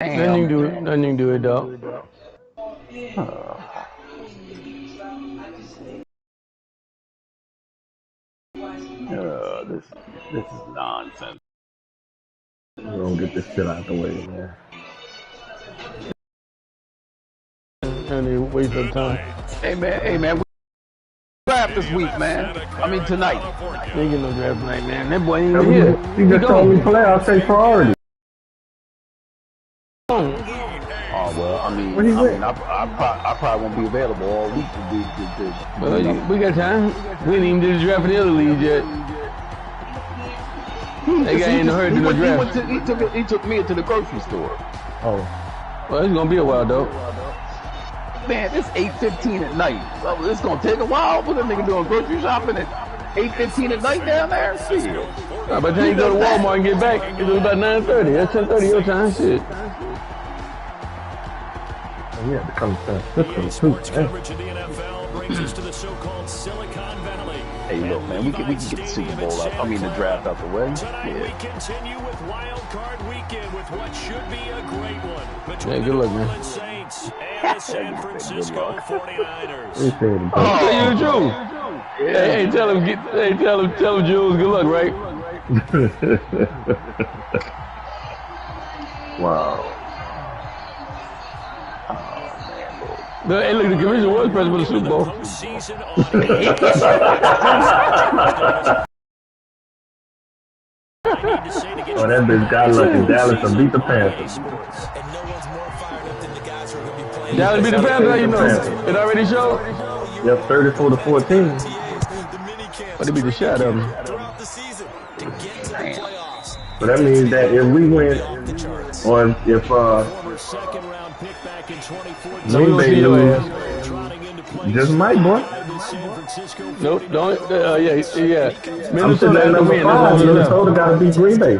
Nothing you can do it. Nothing you can do it, dog. This is nonsense. We're gonna get this shit out the way, man. And they waste of time. Hey man, we draft this week, man. I mean tonight. They ain't get no draft tonight, man. That boy ain't even here. You just told me play. I'll take priority. Oh well, I probably won't be available all week to do. Well, we got time. We didn't even do the draft for the other leagues yet. They got in the hurry to do the draft. He took me to the grocery store. Oh. Well, it's gonna be a while, though. Man, it's 8:15 at night. Well, it's gonna take a while for the nigga doing grocery shopping at 8:15 at night down there. Shit. By the time you go to Walmart and get back, it's about 9:30. That's 10:30 your time. Shit. Oh, yeah, to come to coverage of the NFL brings us to the so-called Silicon Valley. Hey, look, man, we can get the Super Bowl out. I mean, the draft out the way. Tonight we continue with Wild Card Weekend with what should be a great one between good luck, the man. New Orleans Saints and the San Francisco 49ers. Tell you the truth. Hey, tell him, Jules, good luck, right? Wow. Hey, look, the commission was present for the Super Bowl. Oh, that bitch got lucky. Dallas to beat the Panthers. Dallas beat the Panthers, how you know? It already showed? Yep, 34-14. But they beat the shit out of them. So that means that if we win, or if Green Bay lose, just might, boy. Nope, don't. Yeah. I'm sure that number 5, Minnesota got to beat Green Bay.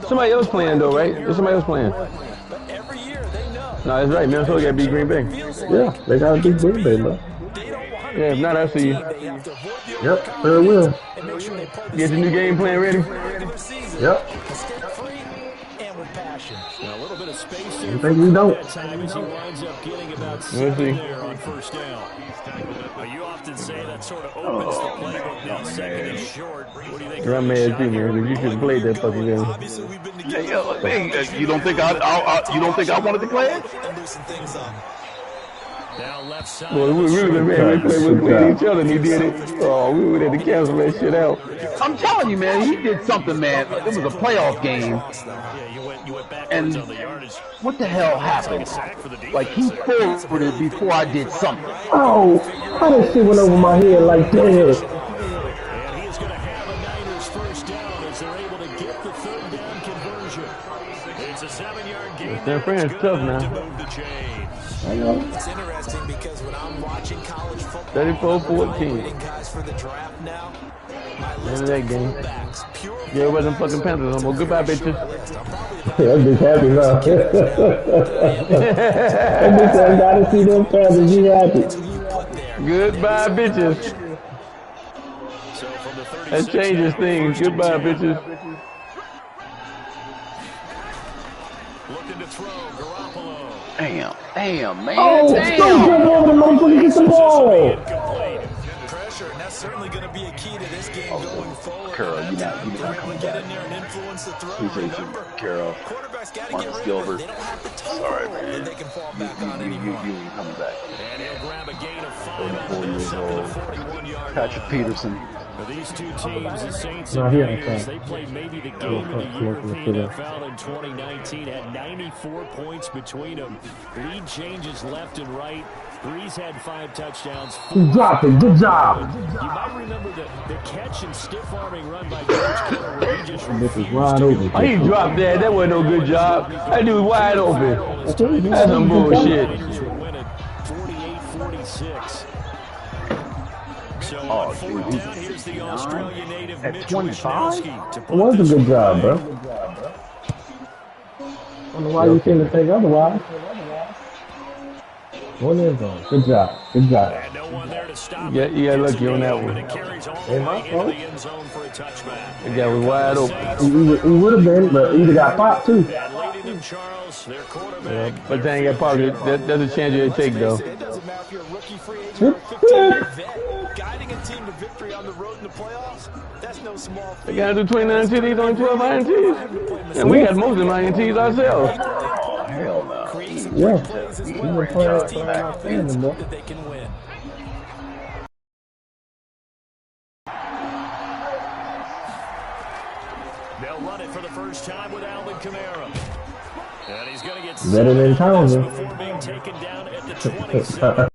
Somebody else playing though, right? There's somebody else playing. No, that's right. Minnesota got to beat Green Bay. Yeah, they got to beat Green Bay, bro. Yeah, if not, I'll see you. Yep, sure will. Get the new game plan ready. Yep. A little bit of space there. You think we don't? We'll see. On first down. You often say that sort of opens the playbook now. Second and short. What do you think? I'm mad too, man. You should have played that fucking game. You don't think I wanted to play it? Now left side. Well, we really been mad. We played each other and he did it. Oh, we would have to cancel that shit out. I'm telling you, man, he did something, man. It was a playoff game. And what the hell happened? Like, he forwarded before I did something. Oh, how that shit went over my head like that? And he's going to have a Niners first down as they're able to get the third down conversion. It's a 7-yard gain. San Fran's tough now. I know. It's interesting because when I'm watching college football, 34-14. guys for the draft now, End of that game. Yeah, it wasn't fucking Panthers no more. Goodbye, bitches. Yeah, I'm just happy now. That bitch said, I gotta see them Panthers. You happy? Goodbye, bitches. That changes things. Goodbye, bitches. Looking to throw, Garoppolo. Damn, man. Oh, don't jump over the motherfucker, get the ball. pressure, and that's certainly going to be a key to this game going forward. Carol, you're not coming Get back. in there and influence the throw. Appreciate you, Carol. Quarterbacks got to get Marcus rid of Gilbert. it. They don't have the total Sorry, that man. they can fall back on You anymore. ain't coming back. And he'll grab a gain of 5 on 34 this years up to the old. 41-yard Patrick line. Peterson. For these two teams, the Saints No, and he Niners, ain't they played maybe the game of the year for the NFL in 2019. Had 94 points between them. Lead changes left and right. Breeze had 5 touchdowns. You dropped it. Good job. You might remember the catch and stiff-arming run by George Kittle where he just This is wide open. Oh, he dropped that. That wasn't no good job. That dude wide open. That's some bullshit. to win it 48-46. So Oh, on fourth dude, down, here's the Australian native At Mitch 25? Wisnowski to It put was a this good one job, away. bro. I don't know why you seem to think otherwise. One end zone. Good job. Good job. And no one there to stop Yeah, you got lucky on that one. It carries all the way into the end zone for a touchback. The guy was wide open. He would have been, but he would have got popped too. And leading them, Charles, their quarterback. But they ain't got probably that's a chance you take though. It doesn't matter if you're a rookie free agent or a 15-year vet. Guiding a team to victory on the road in the playoffs, that's no small They feat. got to do 29 TDs on 12 INTs. And we got most of them INTs ourselves. Hell no. Create some Yeah. great plays as He well. was playing His team confidence outstanding, bro. that they can win. They'll run it for the first time with Alvin Kamara. And he's going to get Better than Townsend. before being taken down at the 27.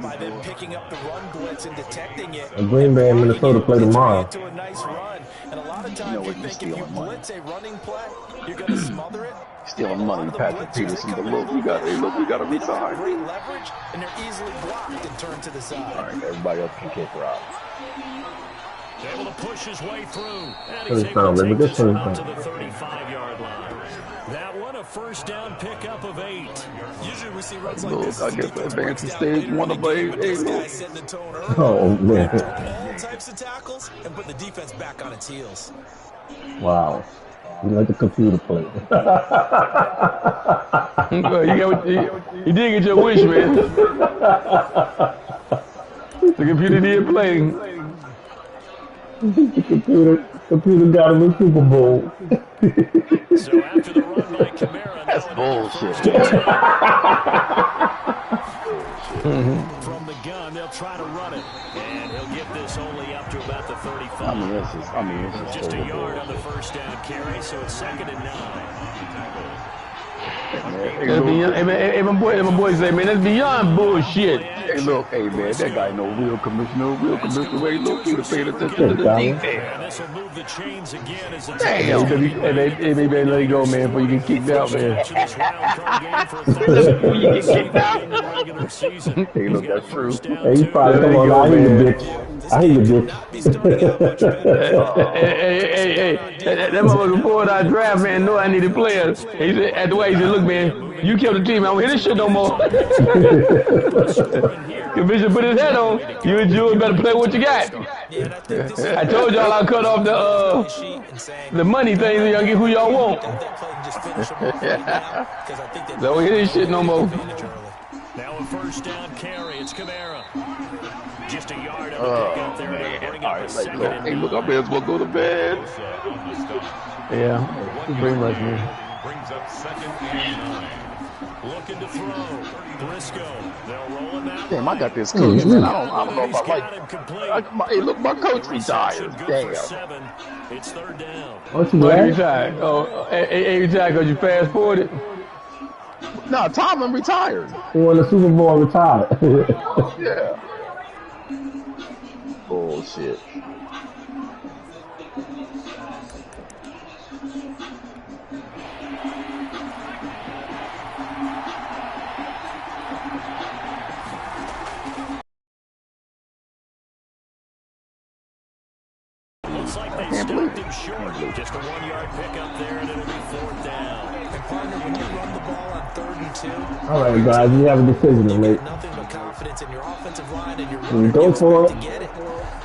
By them picking up the run blitz and detecting it. Green Bay and Minnesota play tomorrow. To a nice run. And a lot of times you think if you blitz a running play, you're going to smother it. Stealing money, Patrick Peterson. But look, we got to resign. Great leverage, and they're easily blocked and turned to the side. All right, everybody else can kick her out. Able to push his way through. And First he's down, able to baby. take Good this one first out to down. the 35-yard line. That one a first down pickup of 8. Usually we see runs like Look, this. I guess the advance to stage one of eight. Hey, This look. guy setting the tone early. Oh man. All types of tackles and put the defense back on its heels. Wow. You like the computer play. You did get your wish, man. The computer did play. Computer got him in Super Bowl. So after the run by Kamara, That's bullshit. from the gun, they'll try to run it. And he'll get this only up to about the 35. I mean, it's Just a overboard. yard on the first down carry, so it's 2nd and 9. Hey, my boy say, man, that's beyond bullshit. Hey, look, hey, man, that guy no real commissioner. Hey, look, he would have paid attention to the defense. And this will move the chains again as it's Hey, they better let it go, man, before you get kicked out, man. to this wild card game for a third Before you get kicked out. in the regular season. Hey, look, that's true. Hey, he probably come on. I hear you, bitch. I hear you, bitch. Hey, that motherfucker before I draft, man, know I needed players. He said, at the way, he said, look, man, you killed the team. I don't hear this shit no more. Commissioner put his head on. You and Jules better play what you got. I told y'all I'll cut off the money thing so y'all get who y'all want. Don't hear this shit no more. Now a first down carry. It's Kamara. Just a yard on the pickup there. Man. Bring All up right, a like, second look, and hey, look, I may as well go to bed. Yeah, pretty much, man. brings up 2nd and 9. Looking to throw. Briscoe. They'll roll him out. Damn, I got this coach, man. I don't know if He's I got him like. complete. Hey, look, my coach retired. Good Damn. for 7. It's 3rd down. What's he Why you like? retired? Oh, hey, retired because you fast forwarded? No, Tomlin retired. He won the Super Bowl and retired. Yeah. Bullshit. Looks like they stopped him short. Just a 1-yard pickup there, and it'll be 4th down. And partner, when you run the ball on 3rd and 2, All right, guys, you have a decision to make. nothing but confidence in your offensive line and your You runner. go You for expect it. to get it.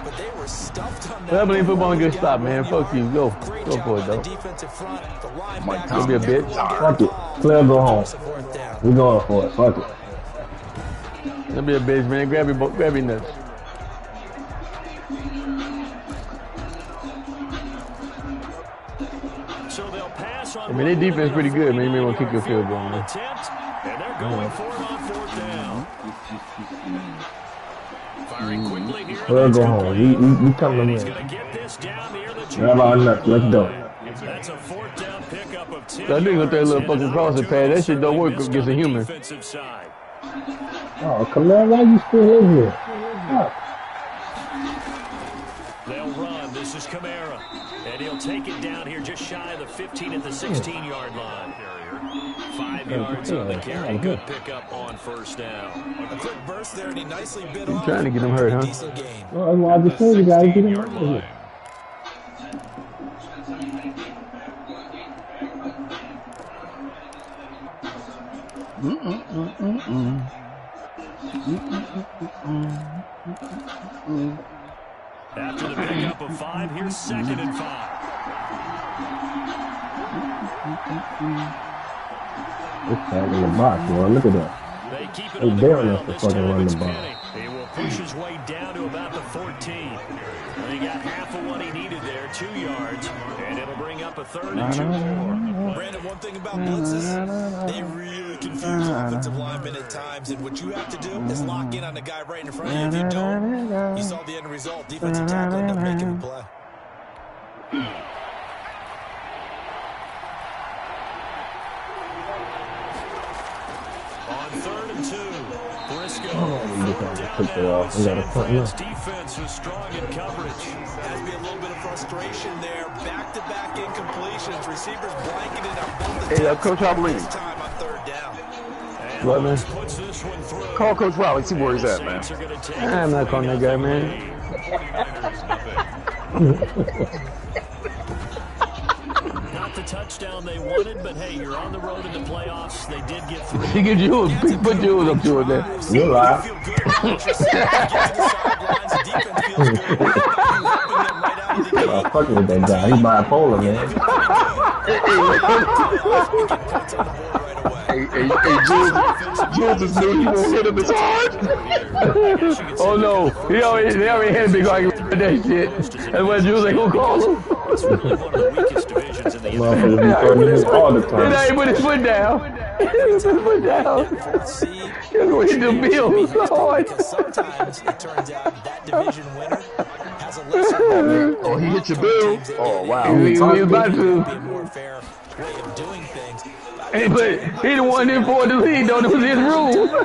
But they were stuffed on that. I believe football and good stop, man. Fuck you. Go Great for job it, on though. the defensive front. The linebacker. Don't be a bitch. Fuck it. Claire, go home. Fourth down. We going for it. Fuck it. Don't be a bitch, man. Grab your nuts. So they'll pass on. I mean, their defense pretty good, man. You may want to kick your field goal, man. Attempt, and they're going for it on 4th down. Firing quickly here. Claire, go home. We coming He's in. going to get this down near the Grab our nuts. Let's go. That's a 4th down pickup of 10. That nigga got that little fucking crossing pad. That shit don't work against a human. Defensive side. Oh, come on. Why you still in here? Fuck. They'll run. This is Kamara. And he'll take it down here just shy of the 15 at the 16-yard line. 5 yards on the carry. Good pickup on 1st down. A quick burst there, and he nicely bit You off. trying to get him hurt, huh? Decent game. Well, that's why I just told you guys, get him out of here. After the pickup of 5, here's 2nd and 5. It's tag in the box, man. Look at that. They keep it They on the daring us ground. to This fucking time run it's the ball. Penny. He will push his way down to about the 14. And he got half of what he needed there, 2 yards. And it'll bring up a 3rd and 2 more. Brandon, one thing about blitzes, they really confuse offensive linemen at times. And what you have to do is lock in on the guy right in front of you. If you don't, you saw the end result. Defensive tackle ended up making the play. On 3rd and 2, Briscoe. Defense was strong in coverage. Has to be a little bit of frustration there. Back-to-back incompletions. Receivers blanketed on both the Hey, Coach, I believe. this time on 3rd down. What, man? Puts this one through. Call Coach Riley, see where he's at, man. Saints are gonna take I'm not calling that guy, man. Not the touchdown they wanted, but hey, you're on the road in the playoffs. They did get 3. He gives you put yours up to it there. You're right. Feel good about your second. Get to the sidelines. The defense feels good. Helping them right out of the I'm gate. fucking with that guy. He's bipolar, man. Hey, Jules is new. He won't hit him as hard. Oh no, they already had a big argument with that shit. That's why Jules ain't gonna call him. It's really one of the weakest divisions in the NFL. Motherfuckers be throwing him all the He time. ain't put his foot down. He put his foot down. He's gonna hit the Bills hard. Because sometimes it turns out that division winner has a lesser Oh, he hit your bill. Oh, wow. He was about to. be a more fair way of doing things. He the one in for the lead though. It was his rule. I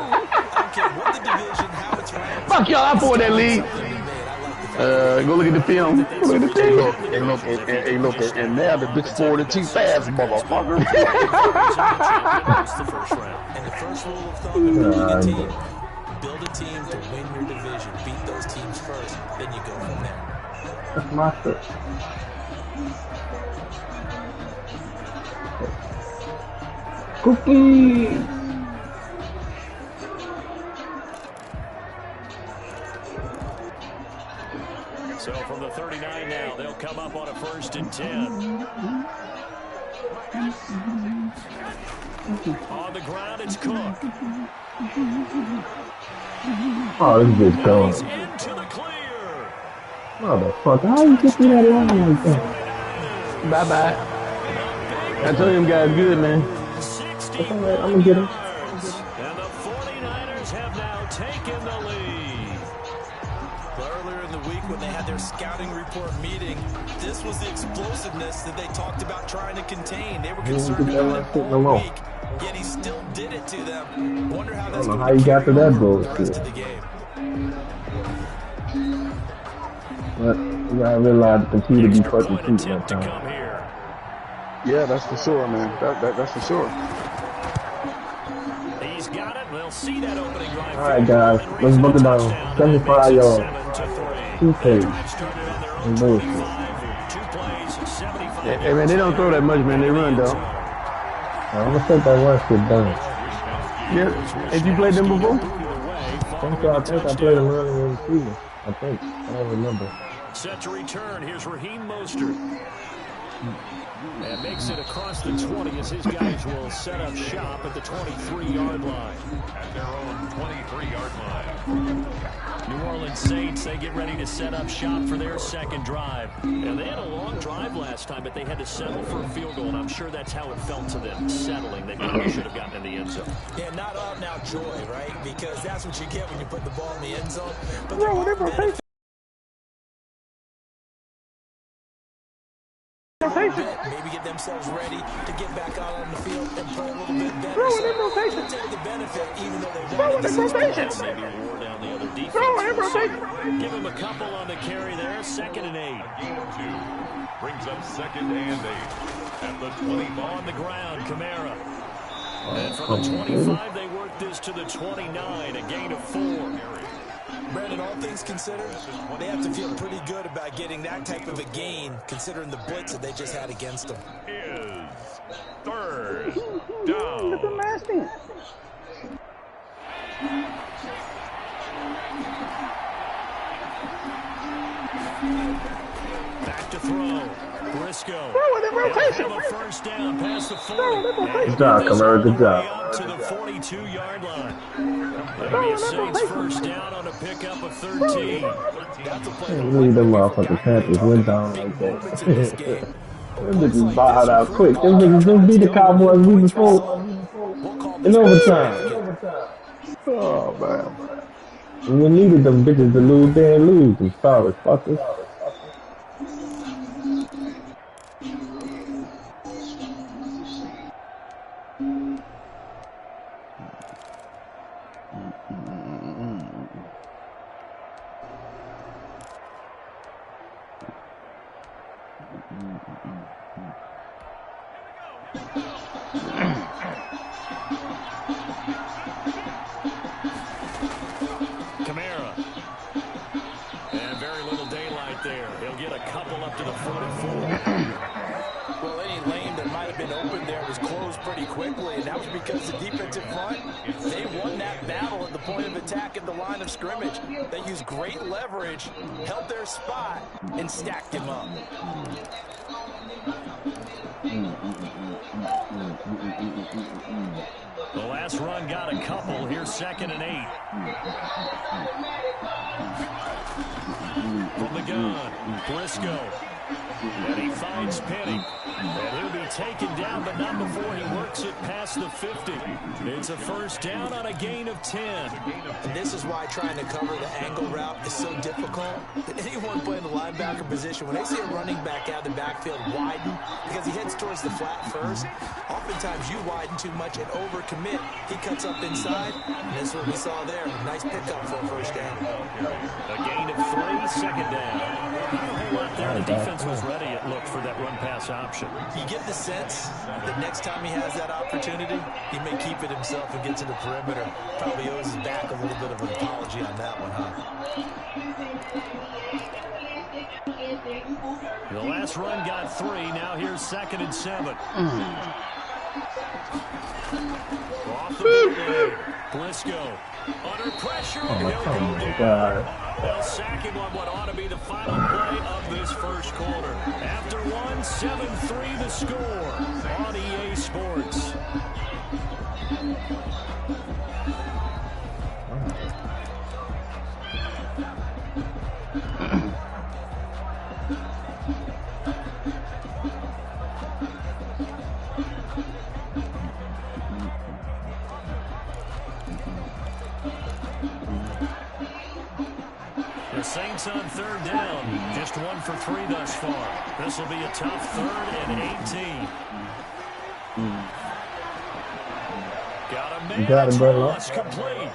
don't care what the division, how it's ranked. Fuck y'all, I for that lead. Go look at the film. Look at the Hey, film. look, and now the bitch forwarded too fast, motherfucker. It's the first round. And the first rule of thumb in building a team, build a team to win your division. Beat those teams first, then you go from there. That's my shit. Cookie! So from the 39 now, they'll come up on a 1st and 10. On the ground, it's Cook. Oh, this bitch going. He's into the clear. Motherfucker, how you get through that line like that? Bye bye. I told him guys good, man. 60 I'm gonna get him. yards. And the 49ers have now taken the lead. Earlier in the week when they had their scouting report meeting, this was the explosiveness that they talked about trying to contain. They were concerned about it all week, yet he still did it to them. Wonder how that's I don't know going how you got to that the rest bullshit. of the game. But you gotta realize the computer be Extra fucking point cheap attempt to sometimes. come here. Yeah, that's for sure, man. That's for sure. He's got it. We'll see that opening drive. All right, guys, let's book it down. 75 yards. 2 plays. And bullshit. 2 plays, 75. Hey man, they don't throw that much, man. They run though. I'm gonna take that one shit down. Yeah. Have you played them before? I think I played them earlier in the season. I think. I don't remember. Set to return. Here's Raheem Mostert. And makes it across the 20 as his guys will set up shop at the 23-yard line. At their own 23-yard line. New Orleans Saints, they get ready to set up shop for their second drive. And they had a long drive last time, but they had to settle for a field goal, and I'm sure that's how it felt to them, settling. They probably should have gotten in the end zone. Yeah, not out now joy, right? Because that's what you get when you put the ball in the end zone. But there are benefits. Maybe get themselves ready to get back out on the field and play a little bit better. So they'll take the benefit, even though they wanted this experience. Maybe wore down the other defense. Give him a couple on the carry there. 2nd and 8. Brings up 2nd and 8 at the 20 On the ground, Kamara. And from the 25, they work this to the 29, a gain of 4. Brandon, all things considered, they have to feel pretty good about getting that type of a gain, considering the blitz that they just had against them. is 3rd down. Back to throw. Briscoe. Have a first down past the 40. Good job, Kamara. Good job. Up to the 42-yard line. That'll be a Saints first down on a pickup of 13. Leave them motherfucking Panthers went down like that. Them bitches bought out quick. Them bitches just beat the Cowboys week before in overtime. Oh, man. We needed them bitches to lose, they ain't lose. I'm sorry, fuckers. Kamara. And very little daylight there. He'll get a couple up to the 44. Well, any lane that might have been open there was closed pretty quickly, and that was because the defensive front, they won that battle at the point of attack at the line of scrimmage. They used great leverage, held their spot, and stacked him up. The last run got a couple. Here's 2nd and 8. From the gun, Briscoe. And he finds Penny. And he'll be taken down, but not before he works it past the 50. It's a first down on a gain of 10. And this is why trying to cover the angle route is so difficult. Anyone playing the linebacker position, when they see a running back out of the backfield widen, because he heads towards the flat first, oftentimes you widen too much and overcommit. He cuts up inside, and that's what we saw there. Nice pickup for a first down. A gain of 3, 2nd down. There, the defense was ready, it looked, for that run-pass option. You get the sense that next time he has that opportunity, he may keep it himself and get to the perimeter. Probably owes his back a little bit of an apology on that one, huh? The last run got 3. Now here's 2nd and 7. Off the bootleg. Briscoe under pressure. Oh my God. They'll sack him on what ought to be the final play of this first quarter. After 1, 7-3 the score on EA Sports. The Saints on 3rd down. Just 1 for 3 thus far. This will be a tough 3rd and 18. Got a man toss complete.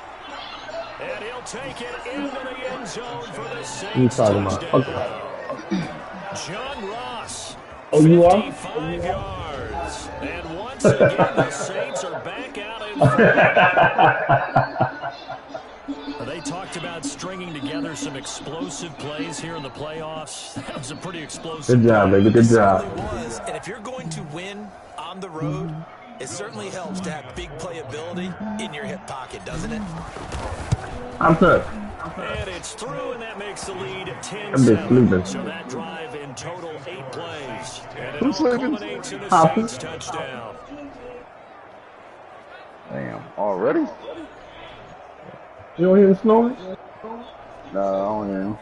And he'll take it into the end zone for the Saints touchdown. John Ross, 55 yards. And once again, the Saints are back out in front. They talked about stringing together some explosive plays here in the playoffs. That was a pretty explosive. Good job, baby. Good job. It was. And if you're going to win on the road, it certainly helps to have big playability in your hip pocket, doesn't it? I'm good. And it's through, and that makes the lead 10-7. So that drive in total 8 plays. And it all culminates in a Saints touchdown. Damn, already? You don't hear the snoring? No, I don't hear him.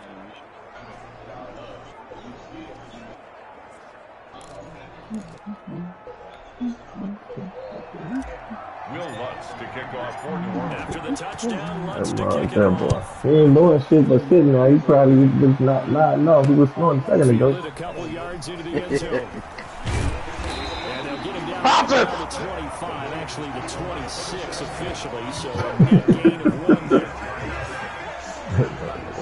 Will Lutz to kick off for New Orleans. After the touchdown, Lutz to Right kick it there, off. boy. He ain't doing shit but sitting there. He probably was not no. He was snoring a second ago. A couple yards into the end zone. And they'll get him down to the 25, actually the 26 officially, so a net gain of 1 there.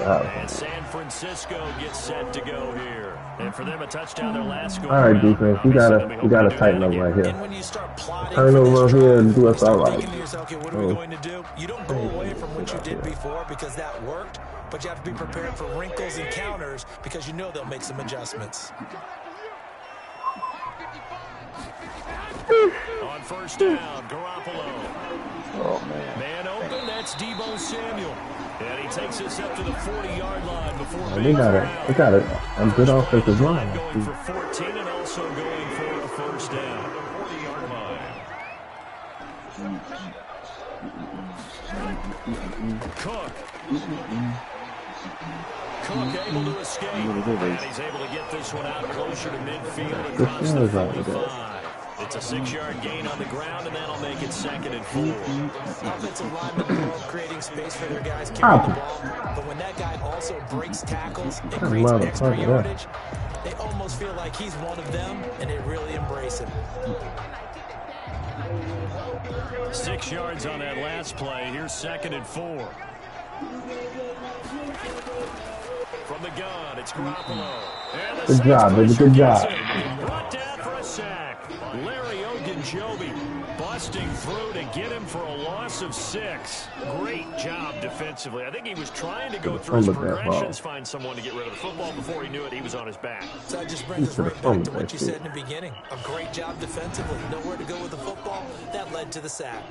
And San Francisco gets set to go here. And for them, a touchdown, their last score. All right, defense, you gotta tighten up right here. And when you start plotting Turn over here and do us all right. thinking to yourself, okay, what are we going to do? You don't go away from what you did before because that worked, but you have to be prepared for wrinkles and counters because you know they'll make some adjustments. On first down. Garoppolo. Oh, man. Man open, that's Deebo Samuel. And he takes us up to the 40-yard line before They got a good offensive line. Going for 14 and also going for a first down. 40-yard line. Cook able to escape. And he's able to get this one out closer to midfield across the 45. It's a 6-yard gain on the ground, and that'll make it 2nd and 4. Offensive linemen love creating space for their guys carrying the ball, but when that guy also breaks tackles and creates extra yardage, they almost feel like he's one of them, and they really embrace him. 6 yards on that last play. Here's 2nd and 4. From the gun, it's Garoppolo. Good job, baby. Good job. Brought down for a sack. Larry Ogunjobi busting through to get him for a loss of 6. Great job defensively. I think he was trying to go through his progressions, find someone to get rid of the football. Before he knew it, he was on his back. So that just brings us right back to what you said in the beginning. A great job defensively. Nowhere to go with the football. That led to the sack.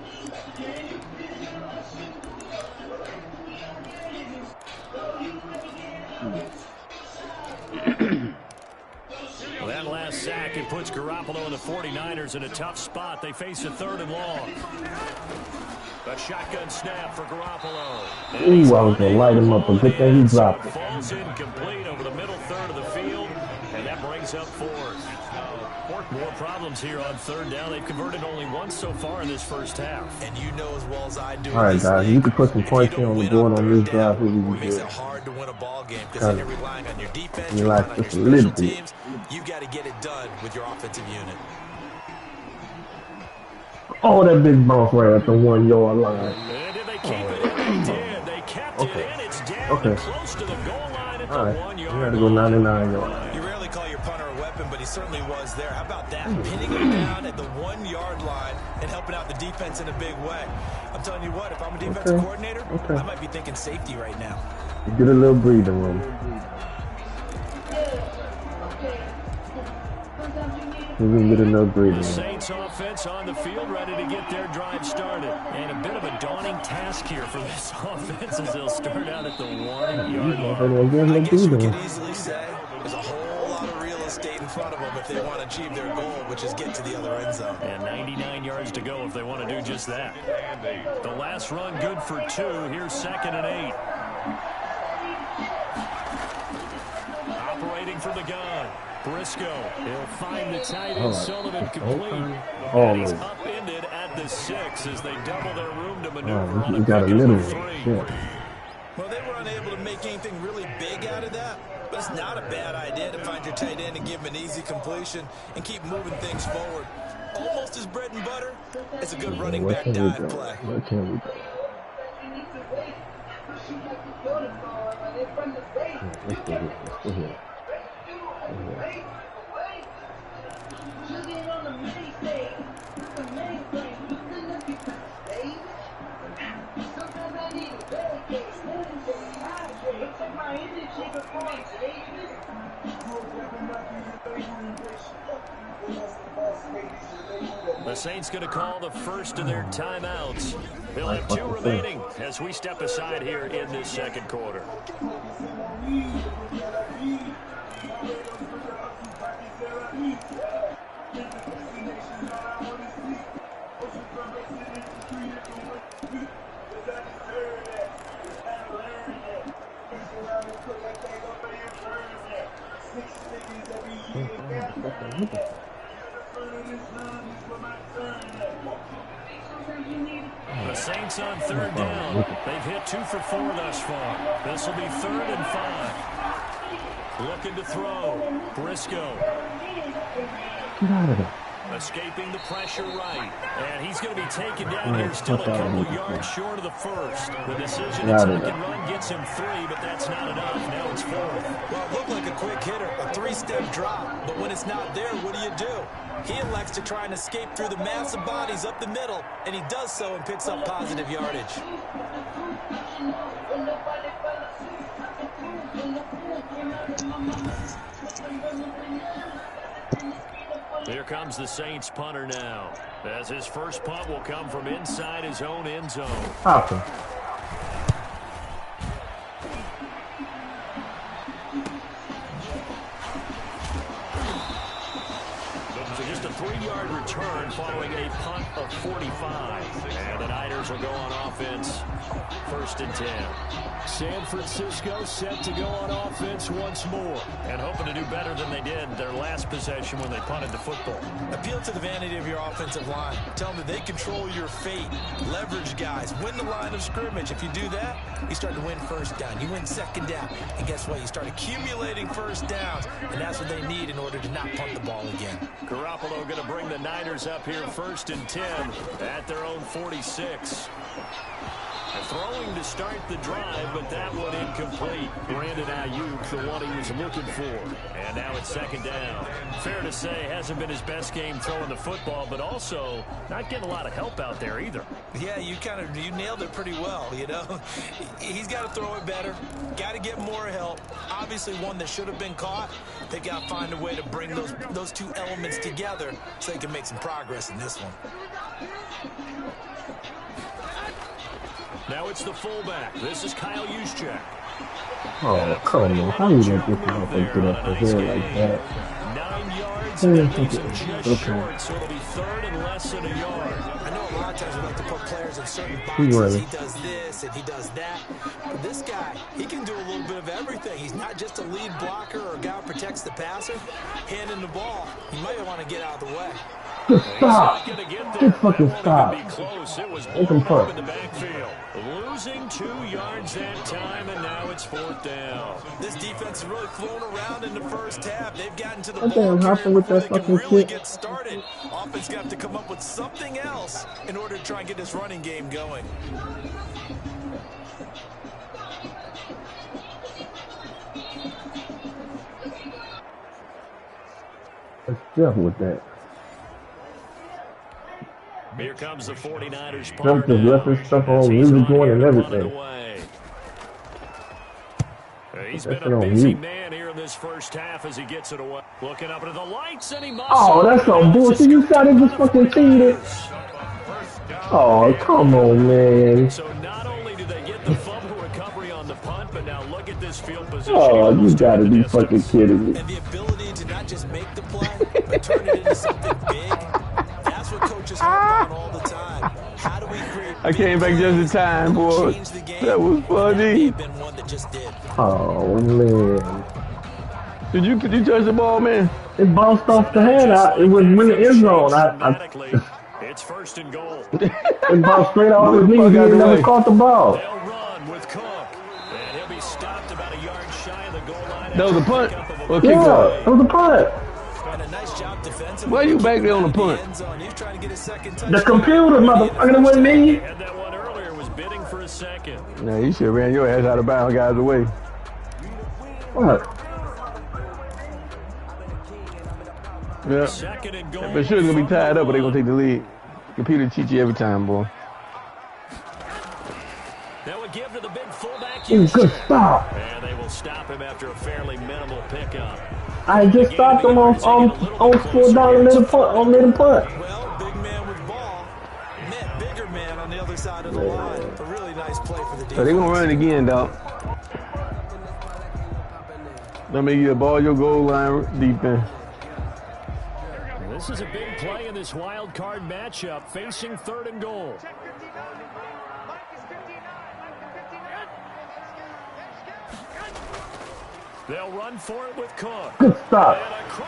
Well, that last sack, it puts Garoppolo and the 49ers in a tough spot. They face a 3rd and long. A shotgun snap for Garoppolo. Ooh, I was going to light him up, but good thing he dropped it. Falls incomplete over the middle third of the field, and that brings up 4th. More problems here on 3rd down. They've converted only once so far in this first half. And you know as well as I do. All right, guys, you can put some points here on the board on this drive. It makes it hard to win a ball game because you're relying on your defense, you're relying on your special teams. You got to get it done with your offensive unit. Oh, that big bounce right at the 1 yard line. And did they keep it in? They did. They kept it in. It's down close to the goal line at the 1 yard line. You got to go 99 yards. You rarely call your punter a weapon, but he certainly was there. How about that? Pinning him down at the 1 yard line and helping out the defense in a big way. I'm telling you what, if I'm a defensive coordinator, I might be thinking safety right now. Get a little breathing room. We can get another breathing room. Saints offense on the field, ready to get their drive started. And a bit of a daunting task here for this offense as they'll start out at the 1 yard line. I guess you could easily say there's a whole lot of real estate in front of them if they want to achieve their goal, which is get to the other end zone. And 99 yards to go if they want to do just that. The last run good for 2. Here's 2nd and 8. Operating from the gun. Briscoe, he'll find the tight end, Sullivan complete. And he's upended at the 6 as they double their room to maneuver on a got a little 3. Well, they were unable to make anything really big out of that, but it's not a bad idea to find your tight end and give him an easy completion and keep moving things forward. Almost his bread and butter. It's a good running back dive play. Where can we go? Let's go here. The Saints going to call the first of their timeouts. They'll have 2 remaining as we step aside here in this 2nd quarter. The Saints on 3rd down. They've hit 2 for 4 thus far. This will be 3rd and 5. Looking to throw. Briscoe. Get out of there. Escaping the pressure right. And he's going to be taken down here still a couple yards short of the first. The decision to tuck and run gets him 3, but that's not enough. Now it's 4th. Well, it looked like a quick hitter, a 3-step drop. But when it's not there, what do? He elects to try and escape through the mass of bodies up the middle, and he does so and picks up positive yardage. Here comes the Saints punter now, as his first punt will come from inside his own end zone. Awesome. So just a 3-yard return following a punt of 45. And the Niners will go on offense, 1st and 10. San Francisco set to go on offense once more, and hoping to do better than they did their last possession when they punted the football. Appeal to the vanity of your offensive line. Tell them that they control your fate. Leverage guys. Win the line of scrimmage. If you do that, you start to win first down. You win second down. And guess what? You start accumulating first downs, and that's what they need in order to not punt the ball again. Garoppolo going to bring the Niners up here 1st and 10 at their own 46. Throwing to start the drive, but that one incomplete. Brandon Ayuk, the one he was looking for. And now it's 2nd down. Fair to say, hasn't been his best game throwing the football, but also not getting a lot of help out there either. Yeah, you nailed it pretty well, you know. He's got to throw it better. Got to get more help. Obviously one that should have been caught. They've got to find a way to bring those two elements together so they can make some progress in this one. Now it's the fullback. This is Kyle Juszczyk. Oh, come on. How you gonna get the offense get up the hill like that? 9 yards and that leaves him just short, so it'll be 3rd and less than a yard. I know a lot of times we like to put players in certain boxes. He does this and he does that. But this guy, he can do a little bit of everything. He's not just a lead blocker or a guy who protects the passer. Handing the ball, he might want to get out of the way. Just stop. Just fucking stop. Make him punt. Losing 2 yards that time, and now it's 4th down. This defense has really flown around in the first half. They've gotten to the That damn hopping with that fucking really shit. get started. Offense got to have to come up with something else in order to try and get this running game going. Let's jump with that. Here comes the 49ers. Jump just left his stuff on music going and everything. He's been a busy man here in this first half as he gets it away. Looking up into the lights, and he must. Oh, that's some bullshit. You got to just fucking see it. Oh, come on, man. So not only do they get the fumble recovery on the punt, but now look at this field position. Oh, you gotta be fucking kidding me. And the ability to not just make the play, but turn it into something big. That's what coaches harp on all the time. How do we create? I came back just in time, boy. That was funny. Oh, man. Did you touch the ball, man? It bounced off the head. It was in the end zone. It's 1st and goal. It bounced straight off his knee. He never caught the ball. They'll run with Cook, and he'll be stopped about a yard shy of the goal line. That was a punt. Yeah, it was a punt. And a nice job defensively. Why are you back there on the punt? The computer, motherfucker, wasn't me. And that one earlier was bidding for a second. Nah, you should have ran your ass out of bounds, guys away. What? Yeah. Second and goal. But sure it's gonna be tied up, but they're gonna take the lead. Computer cheat you every time, boy. That would give to the big fullback. Ooh, good stop. And they will stop him after a fairly minimal pickup. I just stopped him on 4th down and made a punt. Well, big man with ball met bigger man on the other side of the line. A really nice play for the defense. So they're gonna run it again, dog. Let me get a ball your goal line defense. This is a big play in this wild card matchup, facing 3rd and goal. They'll run for it with Cook. Good stop.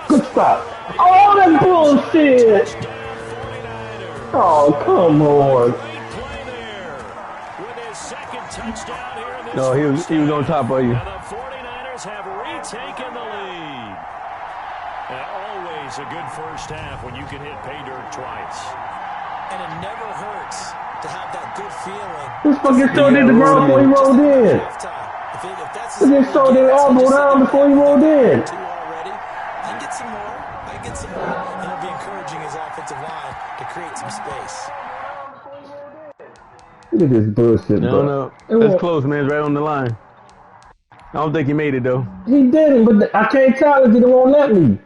Good stop. Oh, that bullshit. Oh, come on. With his 2nd touchdown here in this No, he was on top of you. and the 49ers have retaken the lead. Always a good first half when you can hit pay dirt twice. And it never hurts to have that good feeling. This fucking still did the ground before he rolled in. He just showed his elbow down before he rolled in. Two already. I can get some more. And it'll be encouraging his offensive line to create some space. Look at this bullshit, No, bro. no. That's close, man. It's right on the line. I don't think he made it, though. He didn't, but I can't tell if he won't let me.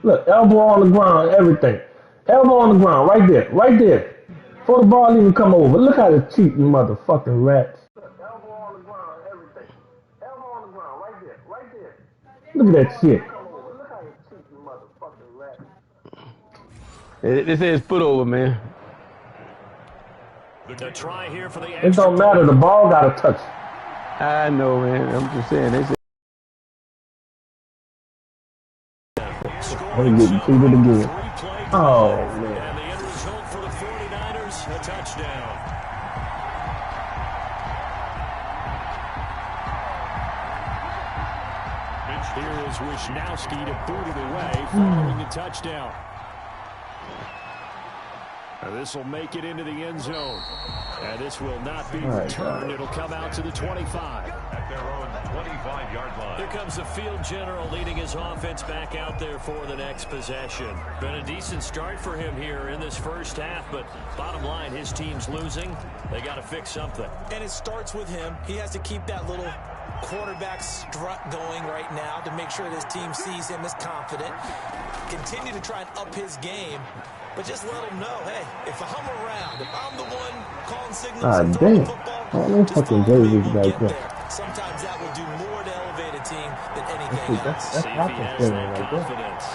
Look, elbow on the ground, everything. Elbow on the ground, right there, right there. Before the ball even come over. Look how the cheating motherfucking rats. Elbow on the ground, everything. Elbow on the ground, right there, right there. Look at that shit. Look how the cheating motherfucking rats. They say it's foot over, man. The try here for the It don't matter. The ball got to touch. I know, man. I'm just saying. They say I'm getting cheated again. Oh, man. And the end result for the 49ers, a touchdown. Here is Wishnowski to boot it away following the touchdown. And this will make it into the end zone. And this will not be returned. It'll come out to the 25. At their own 25-yard line. Here comes the field general leading his offense back out there for the next possession. Been a decent start for him here in this first half, but bottom line, his team's losing. They got to fix something. And it starts with him. He has to keep that little quarterback strut going right now to make sure his team sees him as confident. Continue to try and up his game. But just let them know, hey, if I'm around, if I'm the one calling signals and throwing the football, just follow me, we'll get there. Sometimes that will do more to elevate a team than anything else. See if he has that confidence.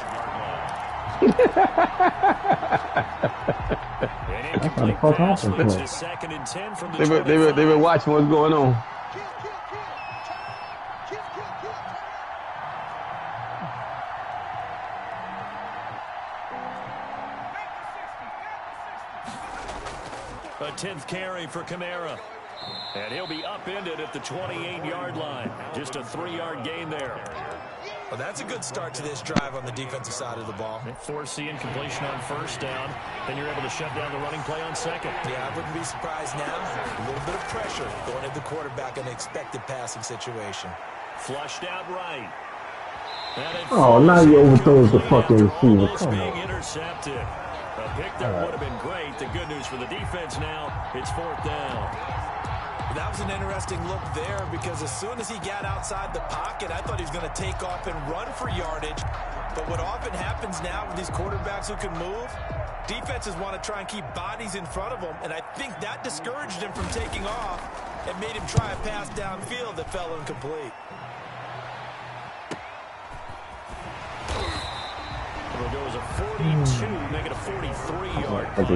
And incomplete pass leads to 2nd and 10 from the 25. they've been watching what's going on. A 10th carry for Kamara. And he'll be upended at the 28-yard line. Just a 3-yard gain there. Well, that's a good start to this drive on the defensive side of the ball. They force the incompletion on first down. Then you're able to shut down the running play on second. Yeah, I wouldn't be surprised now. A little bit of pressure going at the quarterback in an expected passing situation. Flushed out right. Oh, now you overthrows the fucking receiver. Come Being on. intercepted. A pick that would have been great. The good news for the defense now, it's 4th down. That was an interesting look there because as soon as he got outside the pocket, I thought he was going to take off and run for yardage. But what often happens now with these quarterbacks who can move, defenses want to try and keep bodies in front of them, and I think that discouraged him from taking off and made him try a pass downfield that fell incomplete. It'll go as a 42, make it a 43-yard punt.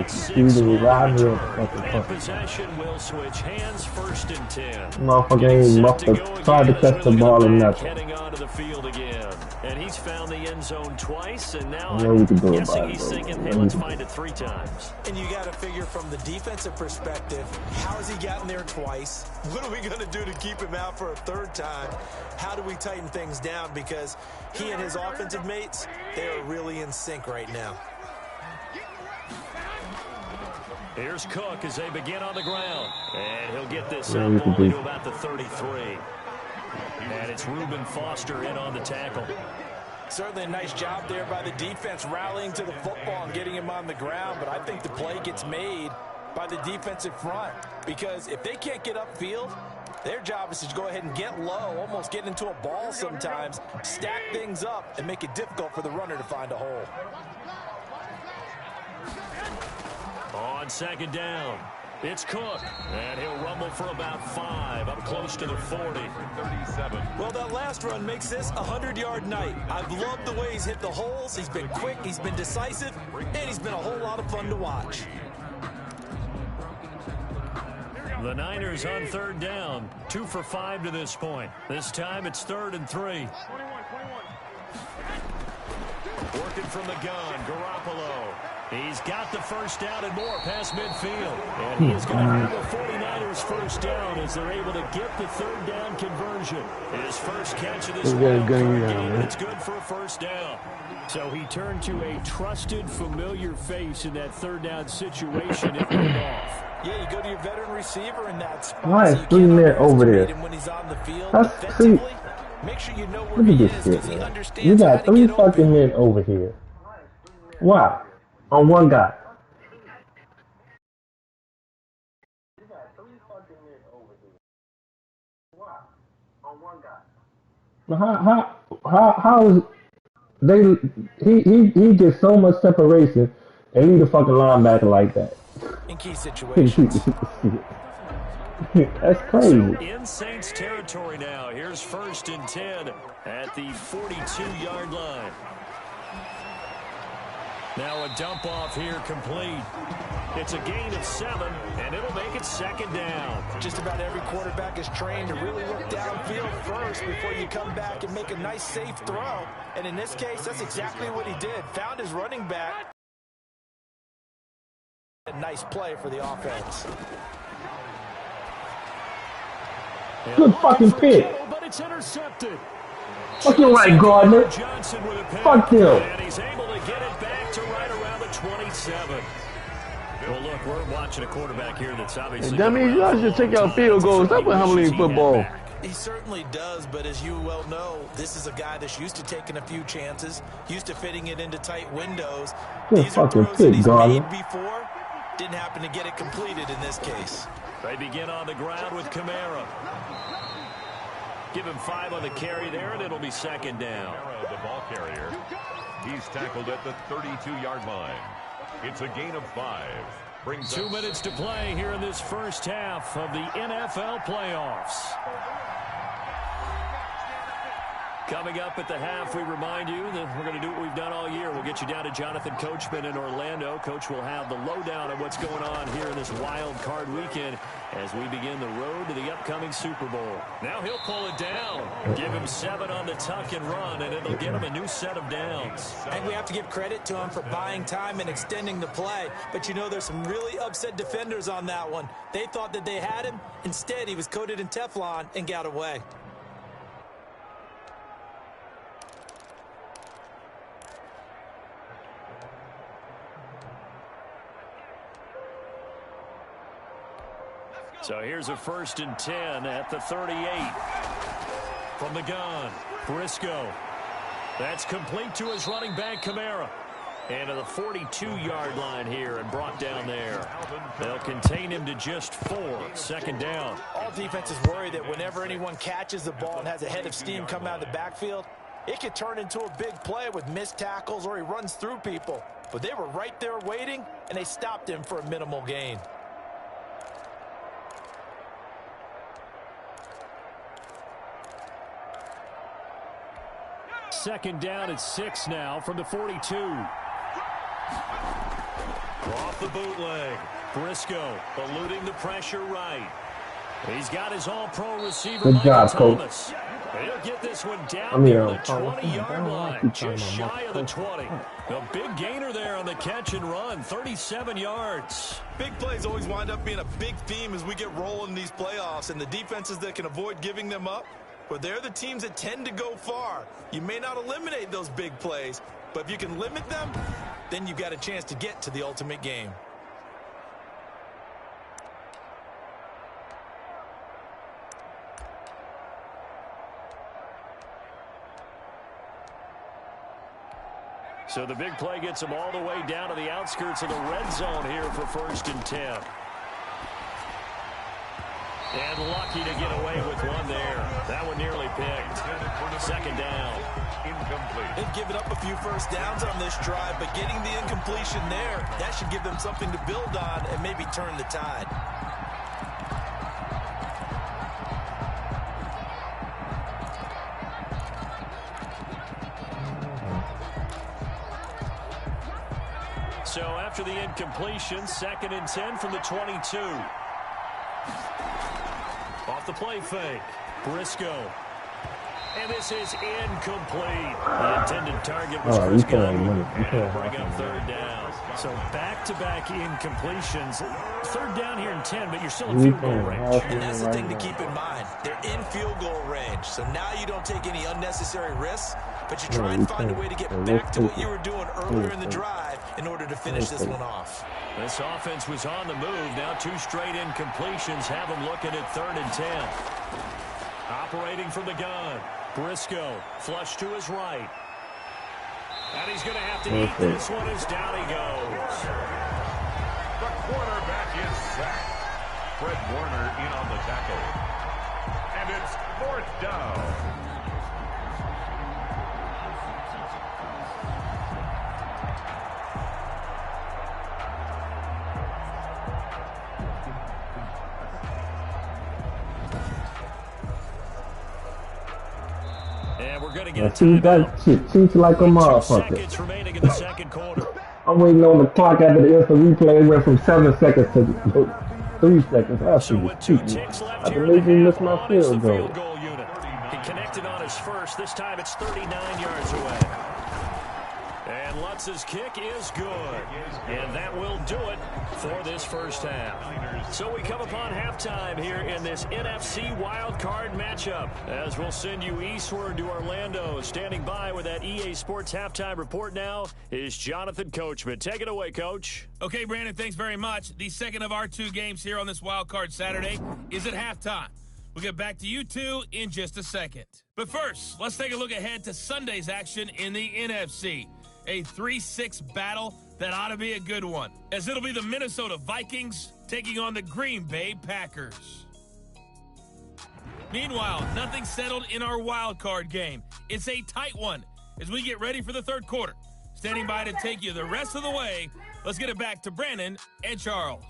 And possession will switch hands, 1st and 10. Motherfucker must have tried to catch the ball and nothing. Heading onto the field again. And he's found the end zone twice, and now I'm guessing he's thinking, hey, let's find it 3 times. And you got to figure from the defensive perspective, how has he gotten there twice? What are we going to do to keep him out for a 3rd time? How do we tighten things down? Because he and his offensive mates, they are really in sync right now. Here's Cook as they begin on the ground. And he'll get this up only to about the 33. And it's Reuben Foster in on the tackle. Certainly a nice job there by the defense rallying to the football and getting him on the ground. But I think the play gets made by the defensive front. Because if they can't get upfield, their job is to go ahead and get low, almost get into a ball sometimes, stack things up, and make it difficult for the runner to find a hole. On 2nd down, it's Cook, and he'll rumble for about 5, up close to the 40. 37. Well, that last run makes this a 100-yard night. I've loved the way he's hit the holes. He's been quick, he's been decisive, and he's been a whole lot of fun to watch. The Niners on 3rd down, 2 for 5 to this point. This time it's 3rd and 3. Working from the gun, Garoppolo. He's got the first down and more past midfield. And he is going to have the 49ers first down as they're able to get the 3rd down conversion. His first catch of this game, and it's good for a first down. So he turned to a trusted, familiar face in that 3rd down situation. It went off. Yeah, you go to your veteran receiver in that spot. Why is 3 men over there? When he's on the field, That's 3. make sure you know where Look at he this is, shit, man. he You got 3 get open. fucking men over here. Why? On one guy. How is they? He gets so much separation and need a fucking linebacker like that. In key situations. That's crazy. So in Saints territory now. Here's 1st and 10 at the 42-yard line. Now a dump off here complete. It's a gain of 7, and it'll make it 2nd down. Just about every quarterback is trained to really look downfield first before you come back and make a nice, safe throw. And in this case, that's exactly what he did. Found his running back. A nice play for the offense. Good fucking pick. But it's intercepted. Fuck you right, Gardner. Fuck him. And he's able to get it back to right around the 27. Well, look, we're watching a quarterback here that's obviously... That means you guys should take out field goals. Stop with Humble football. He certainly does, but as you well know, this is a guy that's used to taking a few chances, used to fitting it into tight windows. These are throws that he's made before. Didn't happen to get it completed in this case. They begin on the ground with Kamara. Give him 5 on the carry there, and it'll be 2nd down. The ball carrier. He's tackled at the 32-yard line. It's a gain of 5. Brings 2 minutes to play here in this first half of the NFL playoffs. Coming up at the half, we remind you that we're going to do what we've done all year. We'll get you down to Jonathan Coachman in Orlando. Coach will have the lowdown on what's going on here in this wild card weekend as we begin the road to the upcoming Super Bowl. Now he'll pull it down. Give him 7 on the tuck and run, and it'll get him a new set of downs. I think we have to give credit to him for buying time and extending the play. But, you know, there's some really upset defenders on that one. They thought that they had him. Instead, he was coated in Teflon and got away. So here's a 1st and 10 at the 38. From the gun, Briscoe. That's complete to his running back, Kamara. And to the 42-yard line here and brought down there. They'll contain him to just 4. 2nd down. All defenses worry that whenever anyone catches the ball and has a head of steam come out of the backfield, it could turn into a big play with missed tackles or he runs through people. But they were right there waiting, and they stopped him for a minimal gain. Second down at 6 now from the 42. Off the bootleg. Briscoe eluding the pressure right. He's got his all-pro receiver, Good job, Thomas. He'll get this one down near the 20-yard line, just shy of the 20. A big gainer there on the catch and run, 37 yards. Big plays always wind up being a big theme as we get rolling in these playoffs, and the defenses that can avoid giving them up, well, they're the teams that tend to go far. You may not eliminate those big plays, but if you can limit them, then you've got a chance to get to the ultimate game. So the big play gets them all the way down to the outskirts of the red zone here for 1st and 10. And lucky to get away with one there. That one nearly picked. 2nd down. Incomplete. They've given up a few first downs on this drive, but getting the incompletion there, that should give them something to build on and maybe turn the tide. So after the incompletion, 2nd and 10 from the 22. Off the play fake, Briscoe. And this is incomplete. The intended target was Chris Godwin. Bring up 3rd down. So back-to-back incompletions. 3rd down here in 10, but you're still in field goal range. And that's the thing to keep in mind. They're in field goal range. So now you don't take any unnecessary risks, but you try and find a way to get back to what you were doing earlier in the drive in order to finish this one off. This offense was on the move. Now 2 straight incompletions have them looking at 3rd and 10. Operating from the gun. Briscoe, flush to his right. And he's going to have to eat this one as down he goes. The quarterback is sacked. Fred Warner in on the tackle. And it's down. And we're going to get a See that shit cheats like a 2 motherfucker. seconds remaining in the second quarter. I'm waiting on the clock after the instant replay. It went from 7 seconds to 3 seconds. That So shit with was 2 cheating. ticks left I here believe in the he half, missed my on is the field goal. field goal unit. He connected on his first. This time it's 39 yards away. And Lutz's kick is good. And that will do it for this first half. So we come upon halftime here in this NFC wildcard matchup, as we'll send you eastward to Orlando. Standing by with that EA Sports halftime report now is Jonathan Coachman. Take it away, Coach. Okay, Brandon, thanks very much. The second of our 2 games here on this wildcard Saturday is at halftime. We'll get back to you two in just a second. But first, let's take a look ahead to Sunday's action in the NFC. A 3-6 battle that ought to be a good one, as it'll be the Minnesota Vikings taking on the Green Bay Packers. Meanwhile, nothing settled in our wild card game. It's a tight one as we get ready for the third quarter. Standing by to take you the rest of the way, let's get it back to Brandon and Charles.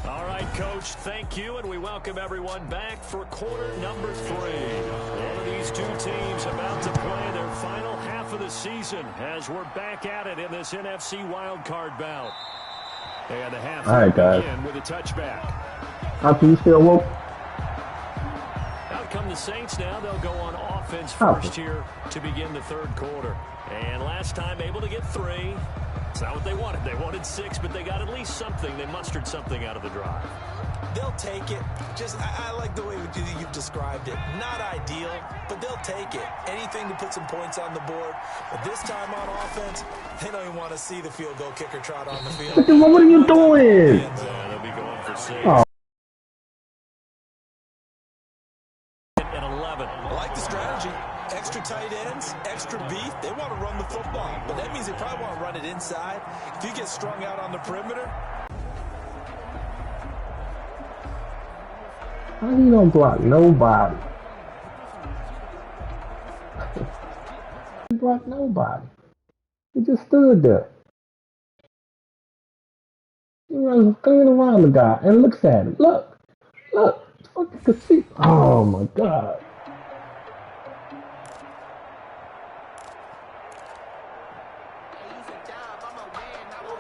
All right, Coach, thank you, and we welcome everyone back for quarter number 3. One of these 2 teams about to play their final half of the season as we're back at it in this NFC wildcard bout. And the half All right, guys. begin with a touchback. After you still woke, Out come the Saints now. They'll go on offense Oh. first here to begin the third quarter. And last time able to get 3. It's not what they wanted. They wanted 6, but they got at least something. They mustered something out of the drive. They'll take it. I like the way you've described it. Not ideal, but they'll take it. Anything to put some points on the board. But this time on offense, they don't even want to see the field goal kicker trot on the field. what are you doing? Yeah, they'll be going for 6. Oh. And 11. I like the strategy. Extra tight ends, extra beef. They want to run the football, but that means they probably want to run it inside. If you get strung out on the perimeter, How you don't block nobody? He blocked nobody. He just stood there. He runs clean around the guy and looks at him. Look. Fucking conceit. Oh my God.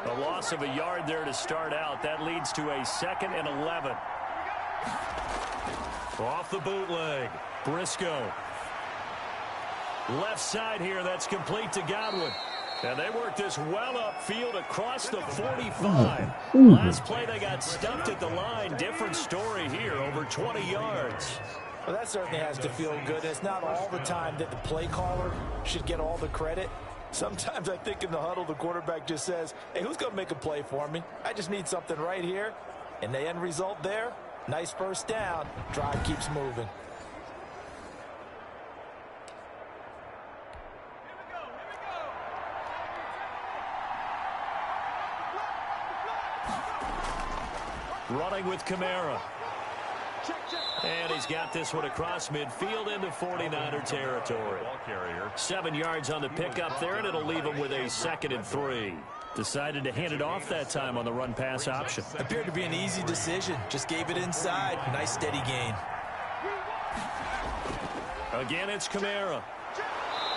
A loss of a yard there to start out. That leads to a 2nd and 11. Off the bootleg. Briscoe. Left side here. That's complete to Godwin. And they work this well upfield across the 45. Last play they got stumped at the line. Different story here. Over 20 yards. well, that certainly has to feel good. It's not all the time that the play caller should get all the credit. Sometimes I think in the huddle, the quarterback just says, hey, who's going to make a play for me? I just need something right here. And the end result there, nice first down. Drive keeps moving. Running with Kamara. And he's got this one across midfield into 49er territory. 7 yards on the pickup there, and it'll leave him with a 2nd and 3. Decided to hand it off that time on the run-pass option. Appeared to be an easy decision. Just gave it inside. Nice steady gain. Again, it's Kamara.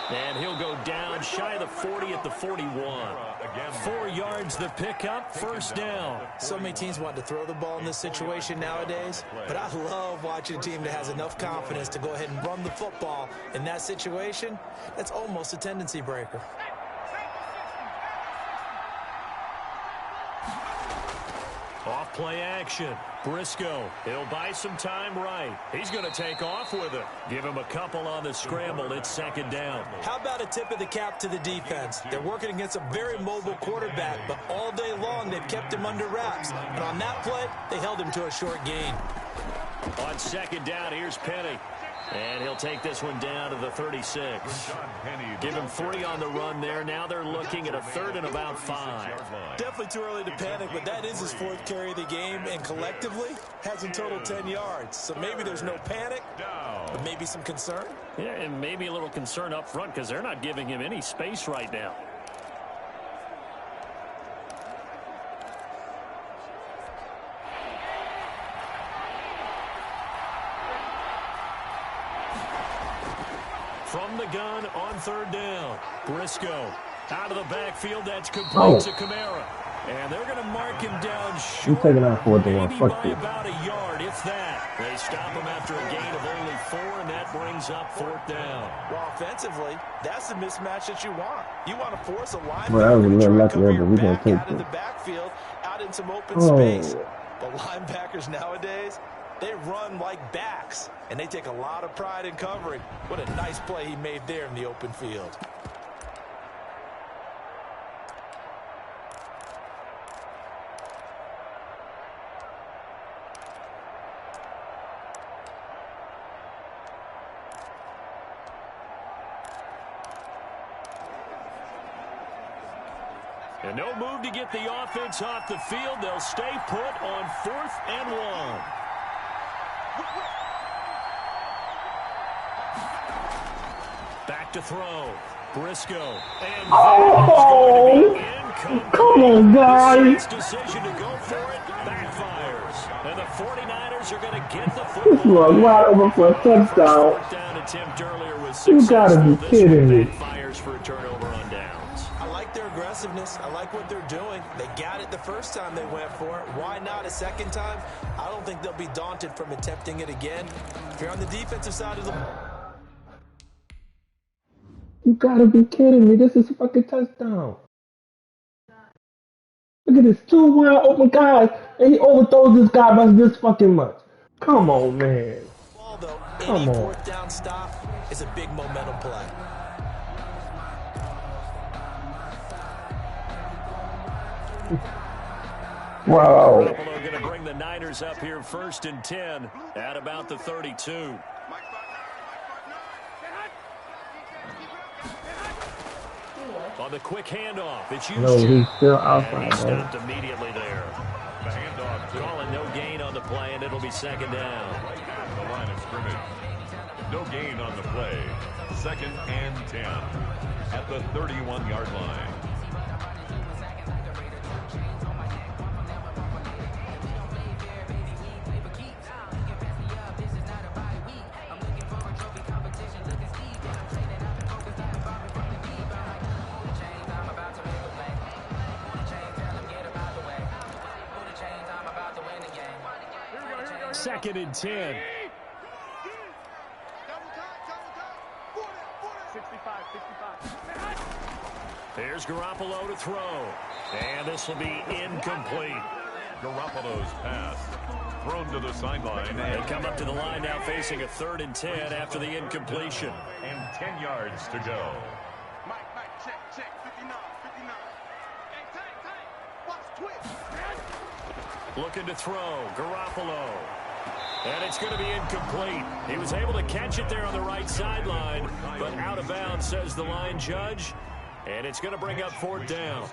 And he'll go down shy of the 40 at the 41. 4 yards the pickup, first down. So many teams want to throw the ball in this situation nowadays, but I love watching a team that has enough confidence to go ahead and run the football in that situation. That's almost a tendency breaker. Off play action. Briscoe. He'll buy some time right. He's going to take off with it. Give him a couple on the scramble. It's 2nd down. How about a tip of the cap to the defense? They're working against a very mobile quarterback, but all day long they've kept him under wraps. And on that play, they held him to a short gain. On 2nd down, here's Penny. And he'll take this one down to the 36. Give him 3 on the run there. Now they're looking at a 3rd and about 5. Definitely too early to panic, but that is his 4th carry of the game, and collectively has in total 10 yards. So maybe there's no panic, but maybe some concern. Yeah, and maybe a little concern up front because they're not giving him any space right now. From the gun on 3rd down. Briscoe out of the backfield. That's complete to Kamara. And they're going to mark him down short. I'm taking out 4th and 1. Maybe Fuck by you. about a yard, if that. They stop him after a gain of only 4, and that brings up 4th down. Well, offensively, that's the mismatch that you want. You want to force a linebacker Well, that was a to little try lucky to cover there, your but we gonna back take out of this. the backfield, out in some open Oh. space. But linebackers nowadays, they run like backs, and they take a lot of pride in covering. What a nice play he made there in the open field. And no move to get the offense off the field. They'll stay put on 4th and 1. Back to throw. Briscoe. And Come on, guys. Decision to go for it backfires. And the 49ers are going to get the This football. was wide open for a touchdown. Down attempt earlier was You gotta be successful. kidding me. Backfires for a turnover on downs. I like their aggressiveness. I like what they're doing. They got it the first time they went for it. Why not a second time? I don't think they'll be daunted from attempting it again. If you're on the defensive side of the... You gotta be kidding me. This is a fucking touchdown. Look at this. 2 wide open guys, and he overthrows this guy by this fucking much. Come on, man. ball, though, Come any on. 4th down stop is a big momentum play. Wow. Garoppolo going to bring the Niners up here 1st and 10 at about the 32. On the quick handoff, it's No, Juszczyk. he's still And outside, he bro. stopped immediately there. The handoff to Calling no gain on the play, and it'll be 2nd down. right at the line of scrimmage. No gain on the play. 2nd and 10 at the 31-yard line. Second and 10. Here's Garoppolo to throw. And this will be incomplete. Garoppolo's pass thrown to the sideline They come up to the line now facing a 3rd and 10 after the incompletion. and 10 yards to go. Check, 59. Hey, tank. Watch twitch. Looking to throw. Garoppolo. And it's going to be incomplete. He was able to catch it there on the right sideline, but out of bounds, says the line judge. And it's going to bring up 4th down.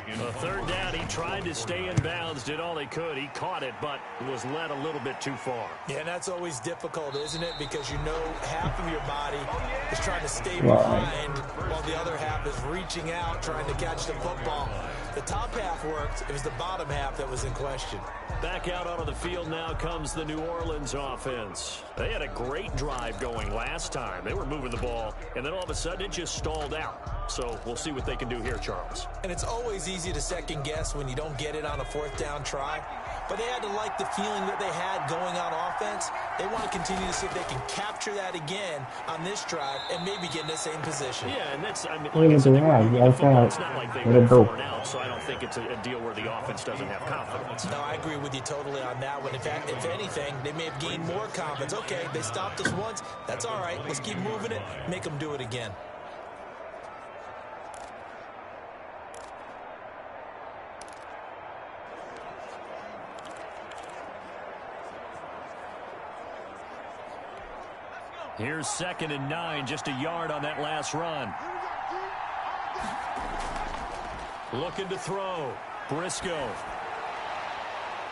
A 3rd down, he tried to stay in bounds, did all he could. He caught it, but was led a little bit too far. Yeah, and that's always difficult, isn't it? Because you know half of your body is trying to stay behind while the other half is reaching out, trying to catch the football. The top half worked. It was the bottom half that was in question. Back out onto the field now comes the New Orleans offense. They had a great drive going last time. They were moving the ball, and then all of a sudden it just stalled out. So we'll see what they can do here, Charles. And it's always easy to second guess when you don't get it on a 4th down try. But they had to like the feeling that they had going on offense. They want to continue to see if they can capture that again on this drive and maybe get in the same position. Yeah, and that's, I mean, Look at the they were drive. moving the football. Outside. It's not like they Let it went go. 4 and out, so I don't think it's a deal where the offense doesn't have confidence. No, I agree with you totally on that one. In fact, if anything, they may have gained more confidence. Okay, they stopped us once. That's all right. Let's keep moving it. Make them do it again. Here's 2nd and 9, just a yard on that last run. Looking to throw. Briscoe.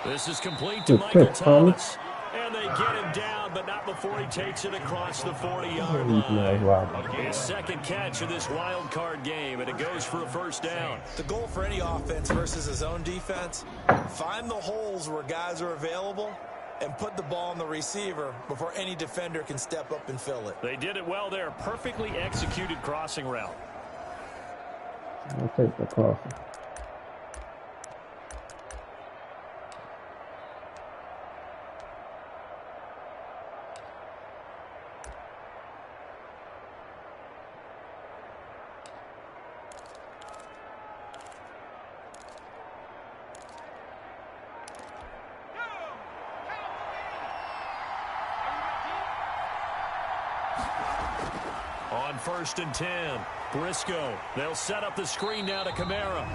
This is complete to Michael Thomas. And they get him down, but not before he takes it across the 40-yard line. His 2nd catch of this wild card game, and it goes for a first down. The goal for any offense versus his own defense, find the holes where guys are available and put the ball on the receiver before any defender can step up and fill it. They did it well there. Perfectly executed crossing route. I'll take the crossing. On 1st and 10, Briscoe. They'll set up the screen now to Kamara.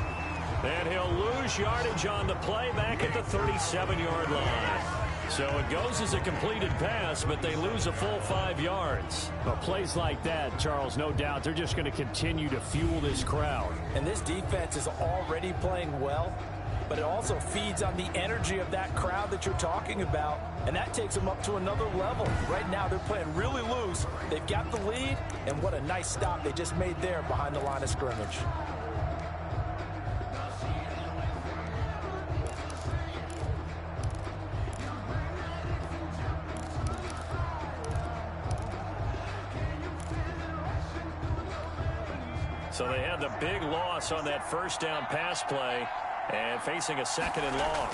And he'll lose yardage on the play back at the 37-yard line. So it goes as a completed pass, but they lose a full 5 yards. Well, plays like that, Charles, no doubt, they're just going to continue to fuel this crowd. And this defense is already playing well, but it also feeds on the energy of that crowd that you're talking about, and that takes them up to another level. Right now, they're playing really loose. They've got the lead, and what a nice stop they just made there behind the line of scrimmage. So they had the big loss on that first down pass play and facing a 2nd and long.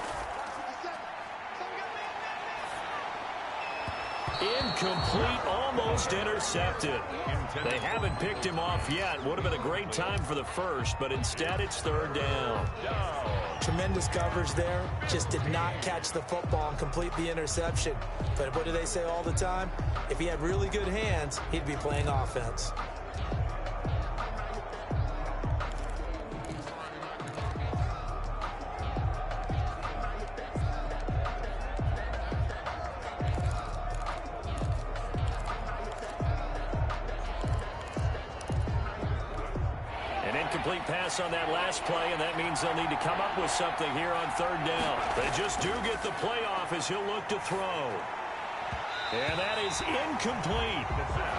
Incomplete, almost intercepted. They haven't picked him off yet. Would have been a great time for the first, but instead it's 3rd down. Tremendous coverage there. Just did not catch the football and complete the interception. But what do they say all the time? If he had really good hands, he'd be playing offense. Incomplete pass on that last play, and that means they'll need to come up with something here on 3rd down. They just do get the playoff as he'll look to throw. And that is incomplete.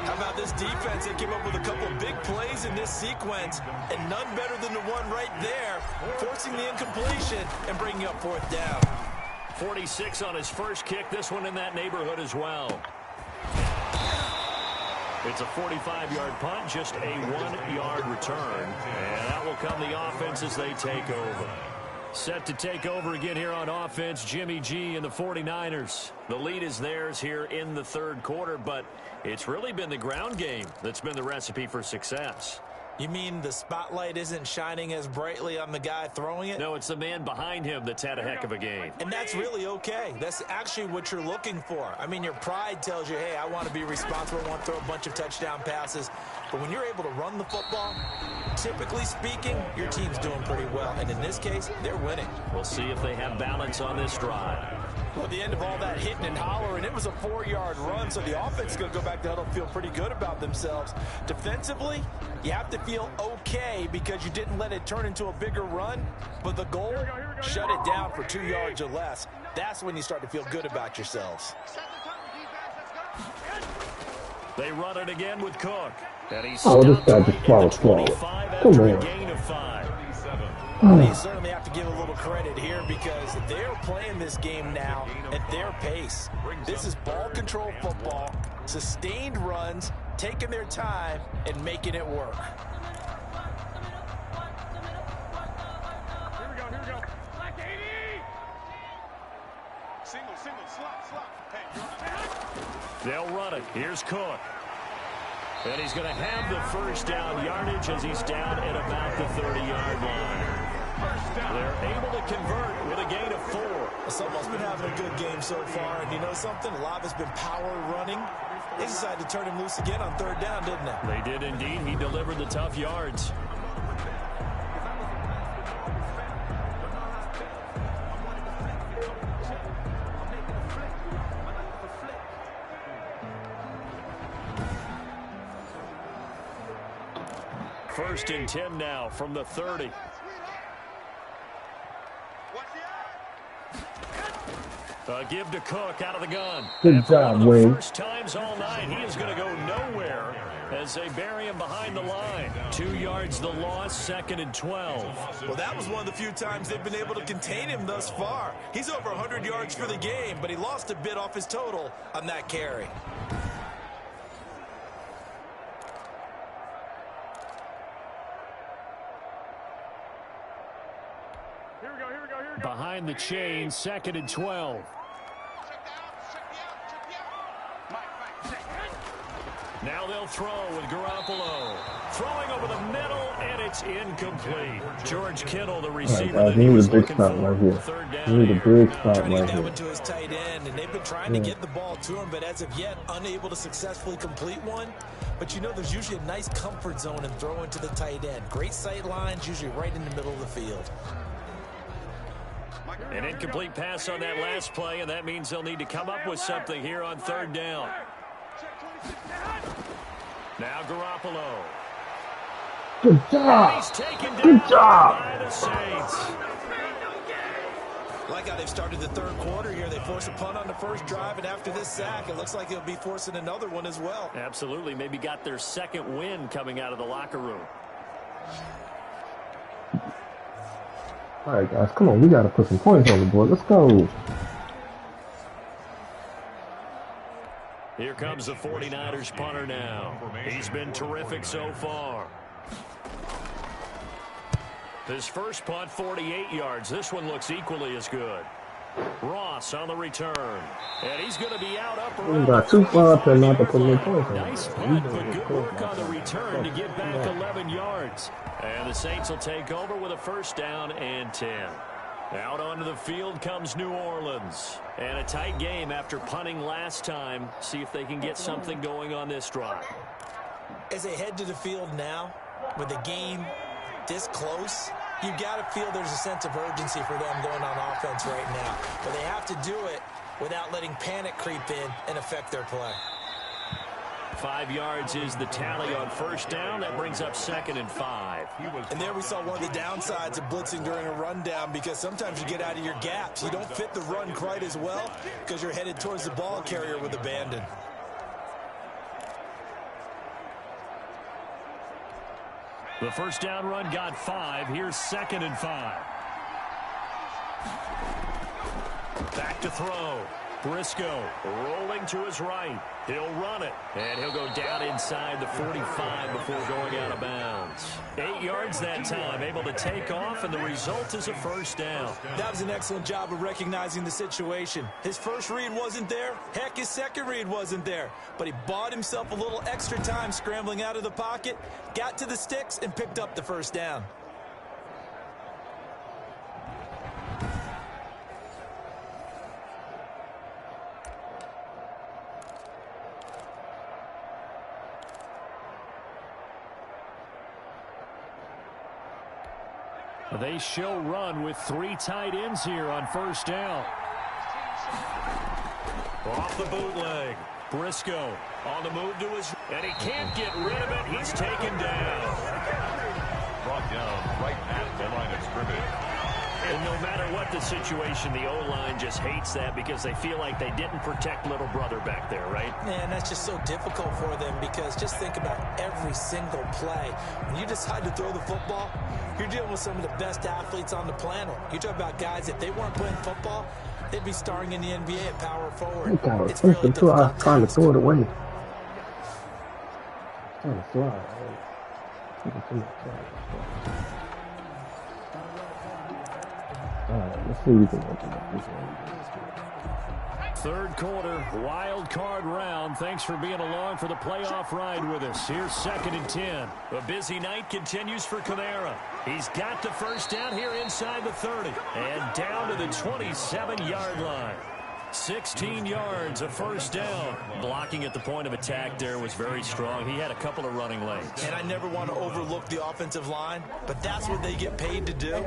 How about this defense? They came up with a couple big plays in this sequence, and none better than the one right there, forcing the incompletion and bringing up 4th down. 46 on his first kick. This one in that neighborhood as well. It's a 45-yard punt, just a 1-yard return. And that will come the offense as they take over. Set to take over again here on offense, Jimmy G and the 49ers. The lead is theirs here in the 3rd quarter, but it's really been the ground game that's been the recipe for success. You mean the spotlight isn't shining as brightly on the guy throwing it? No, it's the man behind him that's had a heck of a game. And that's really okay. That's actually what you're looking for. I mean, your pride tells you, hey, I want to be responsible, I want to throw a bunch of touchdown passes. But when you're able to run the football, typically speaking, your team's doing pretty well. And in this case, they're winning. We'll see if they have balance on this drive. Well, at the end of all that hitting and hollering, it was a 4-yard run, so the offense is going to go back to huddle and feel pretty good about themselves. Defensively, you have to feel okay because you didn't let it turn into a bigger run, but the goal, shut it down for 2 yards or less. That's when you start to feel good about yourselves. They run it again with Cook. And he's this guy just follows forward. Come on. Gain of 5. You certainly have to give a little credit here because they're playing this game now at their pace. This is ball control football, sustained runs, taking their time, and making it work. Here we go. Black 80! Single, slot. Hey, they'll run it. Here's Cook. And he's going to have the first down yardage as he's down at about the 30-yard line. They're able to convert with a gain of 4. Someone's been having a good game so far, and you know something? A lot has been power running. They decided to turn him loose again on 3rd down, didn't they? They did indeed. He delivered the tough yards. 1st and 10 now from the 30. Give to Cook out of the gun. Good job, Wayne. First times all night, he is going to go nowhere as they bury him behind the line. 2 yards the loss, 2nd and 12. Well, that was one of the few times they've been able to contain him thus far. He's over 100 yards for the game, but he lost a bit off his total on that carry. Here we go. Behind the chain, 2nd and 12. Now they'll throw with Garoppolo. Throwing over the middle, and it's incomplete. George Kittle, the receiver that he was looking for. Third down here. Trying to get that one to his tight end, and they've been trying to get the ball to him, but as of yet, unable to successfully complete one. But you know there's usually a nice comfort zone in throwing to the tight end. Great sight lines, usually right in the middle of the field. An incomplete pass on that last play, and that means they'll need to come up with something here on 3rd down. Now Garoppolo. Good job. He's taken down Good job. by the Saints. Like how they've started the 3rd quarter here. They force a punt on the first drive, and after this sack, it looks like they'll be forcing another one as well. Absolutely. Maybe got their 2nd win coming out of the locker room. All right, guys, come on. We got to put some points on the board. Let's go. Here comes the 49ers punter now. He's been terrific so far. His first punt, 48 yards. This one looks equally as good. Ross on the return. And he's going to be out up We around. got too far up there not to put any points on. Nice punt, but good work on the return to get back 11 yards. And the Saints will take over with a 1st down and 10. Out onto the field comes New Orleans. And a tight game after punting last time. See if they can get something going on this drive. As they head to the field now, with the game this close, you've got to feel there's a sense of urgency for them going on offense right now. But they have to do it without letting panic creep in and affect their play. 5 yards is the tally on 1st down. That brings up 2nd and 5. And there we saw one of the downsides of blitzing during a rundown, because sometimes you get out of your gaps. You don't fit the run quite as well because you're headed towards the ball carrier with abandon. The 1st down run got 5. Here's 2nd and 5. Back to throw. Briscoe rolling to his right. He'll run it, and he'll go down inside the 45 before going out of bounds. 8 yards that time, able to take off, and the result is a 1st down. That was an excellent job of recognizing the situation. His first read wasn't there. Heck, his second read wasn't there. But he bought himself a little extra time scrambling out of the pocket, got to the sticks, and picked up the 1st down. They shall run with 3 tight ends here on 1st down. Off the bootleg. Briscoe on the move to his... And he can't get rid of it. He's taken down. Brought down right at the line of scrimmage. And no matter what the situation, the O-line just hates that because they feel like they didn't protect little brother back there, right? Man, that's just so difficult for them, because just think about every single play. When you decide to throw the football, you're dealing with some of the best athletes on the planet. You talk about guys, if they weren't playing football, they'd be starring in the NBA at power forward. It's really difficult. Trying to throw it away. Trying to slide. All right, let's see if we can open up this one. 3rd quarter, wild card round. Thanks for being along for the playoff ride with us. Here's 2nd and 10. A busy night continues for Kamara. He's got the 1st down here inside the 30. And down to the 27-yard line. 16 yards, a 1st down. Blocking at the point of attack there was very strong. He had a couple of running lanes. And I never want to overlook the offensive line, but that's what they get paid to do.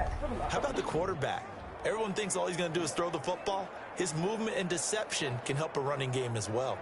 How about the quarterback? Everyone thinks all he's going to do is throw the football. His movement and deception can help a running game as well.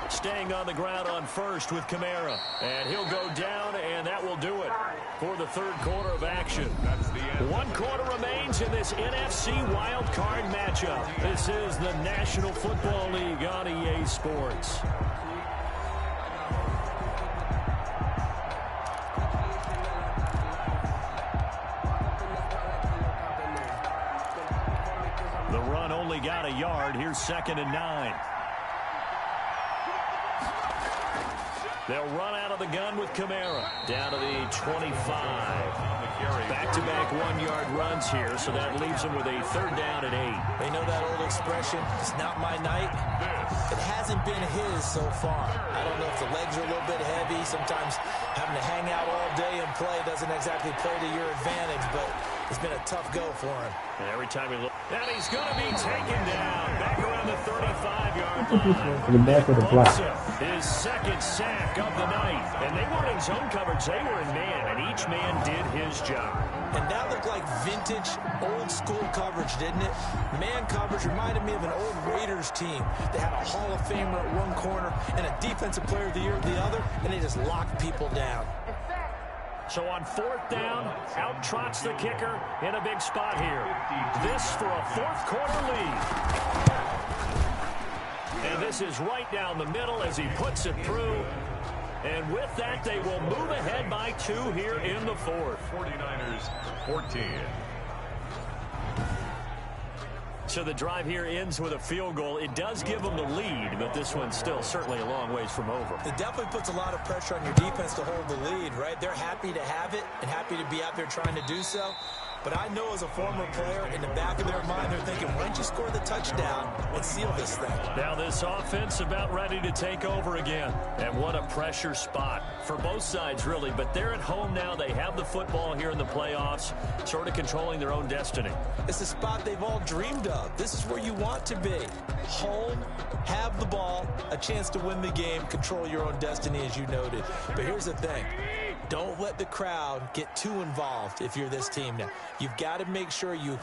Staying on the ground on first with Kamara. And he'll go down, and that will do it for the third quarter of action. That's the end. 1 quarter remains in this NFC Wild Card matchup. This is the National Football League on EA Sports. The run only got a yard. Here's 2nd and 9. They'll run out of the gun with Kamara. Down to the 25. Back-to-back 1-yard runs here, so that leaves them with a 3rd down and 8. They know that old expression, it's not my night. It hasn't been his so far. I don't know if the legs are a little bit heavy. Sometimes having to hang out all day and play doesn't exactly play to your advantage, but it's been a tough go for him. And every time he looks, and he's going to be taken down. Back around the 35-yard line. To the back of the block. His 2nd sack of the night. And they weren't in zone coverage. They were in man, and each man did his job. And that looked like vintage, old-school coverage, didn't it? Man coverage reminded me of an old Raiders team. They had a Hall of Famer at one corner and a Defensive Player of the Year at the other, and they just locked people down. So on 4th down, out trots the kicker in a big spot here. This for a 4th quarter lead. And this is right down the middle as he puts it through. And with that, they will move ahead by 2 here in the 4th. 49ers 14. So the drive here ends with a field goal. It does give them the lead, but this one's still certainly a long ways from over. It definitely puts a lot of pressure on your defense to hold the lead, right? They're happy to have it and happy to be out there trying to do so. But I know as a former player, in the back of their mind, they're thinking, why don't you score the touchdown and seal this thing? Now this offense about ready to take over again. And what a pressure spot for both sides, really. But they're at home now. They have the football here in the playoffs, sort of controlling their own destiny. It's the spot they've all dreamed of. This is where you want to be. Home, have the ball, a chance to win the game, control your own destiny, as you noted. But here's the thing. Don't let the crowd get too involved if you're this team now. You've got to make sure you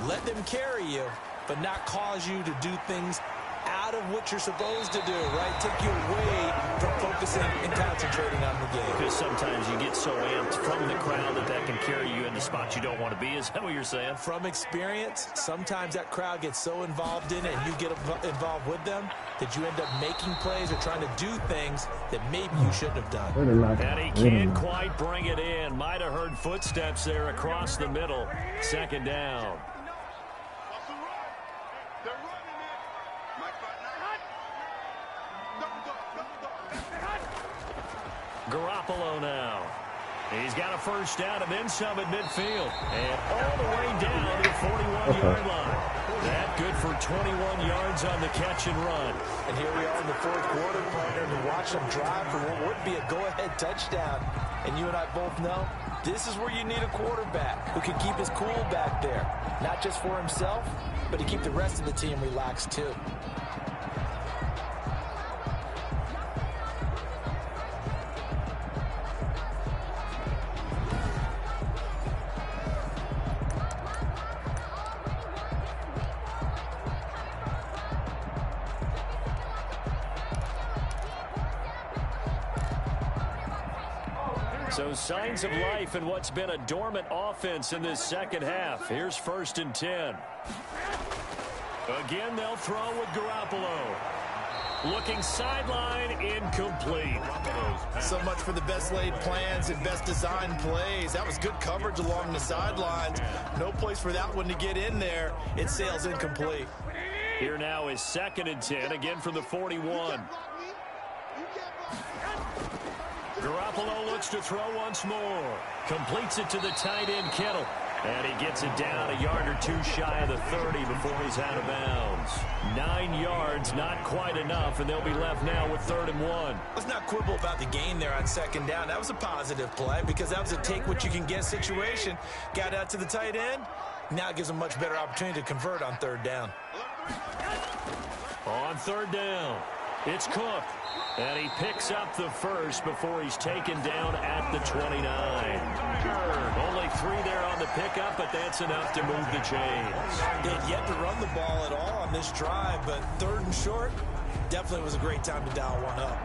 let them carry you, but not cause you to do things out of what you're supposed to do, right? Take you away from focusing and concentrating on the game. Because sometimes you get so amped from the crowd that can carry you into spots you don't want to be. Is that what you're saying? From experience, sometimes that crowd gets so involved in it and you get involved with them that you end up making plays or trying to do things that maybe you shouldn't have done. And he can't quite bring it in. Might have heard footsteps there across the middle. 2nd down. Garoppolo now. He's got a 1st down and then some at midfield. And all the way down to the 41-yard line. That good for 21 yards on the catch and run. And here we are in the 4th quarter, partner, to watch them drive for what would be a go-ahead touchdown. And you and I both know this is where you need a quarterback who can keep his cool back there. Not just for himself, but to keep the rest of the team relaxed too. So signs of life in what's been a dormant offense in this 2nd half. Here's 1st and 10. Again, they'll throw with Garoppolo. Looking sideline, incomplete. So much for the best laid plans and best designed plays. That was good coverage along the sidelines. No place for that one to get in there. It sails incomplete. Here now is 2nd and 10, again from the 41. Garoppolo looks to throw once more. Completes it to the tight end, Kittle. And he gets it down a yard or 2 shy of the 30 before he's out of bounds. 9 yards, not quite enough, and they'll be left now with 3rd and 1. Let's not quibble about the gain there on 2nd down. That was a positive play because that was a take-what-you-can-get situation. Got out to the tight end. Now it gives him a much better opportunity to convert on 3rd down. On 3rd down, it's Cook. And he picks up the first before he's taken down at the 29. Only 3 there on the pickup, but that's enough to move the chains. They had yet to run the ball at all on this drive, but 3rd and short definitely was a great time to dial one up.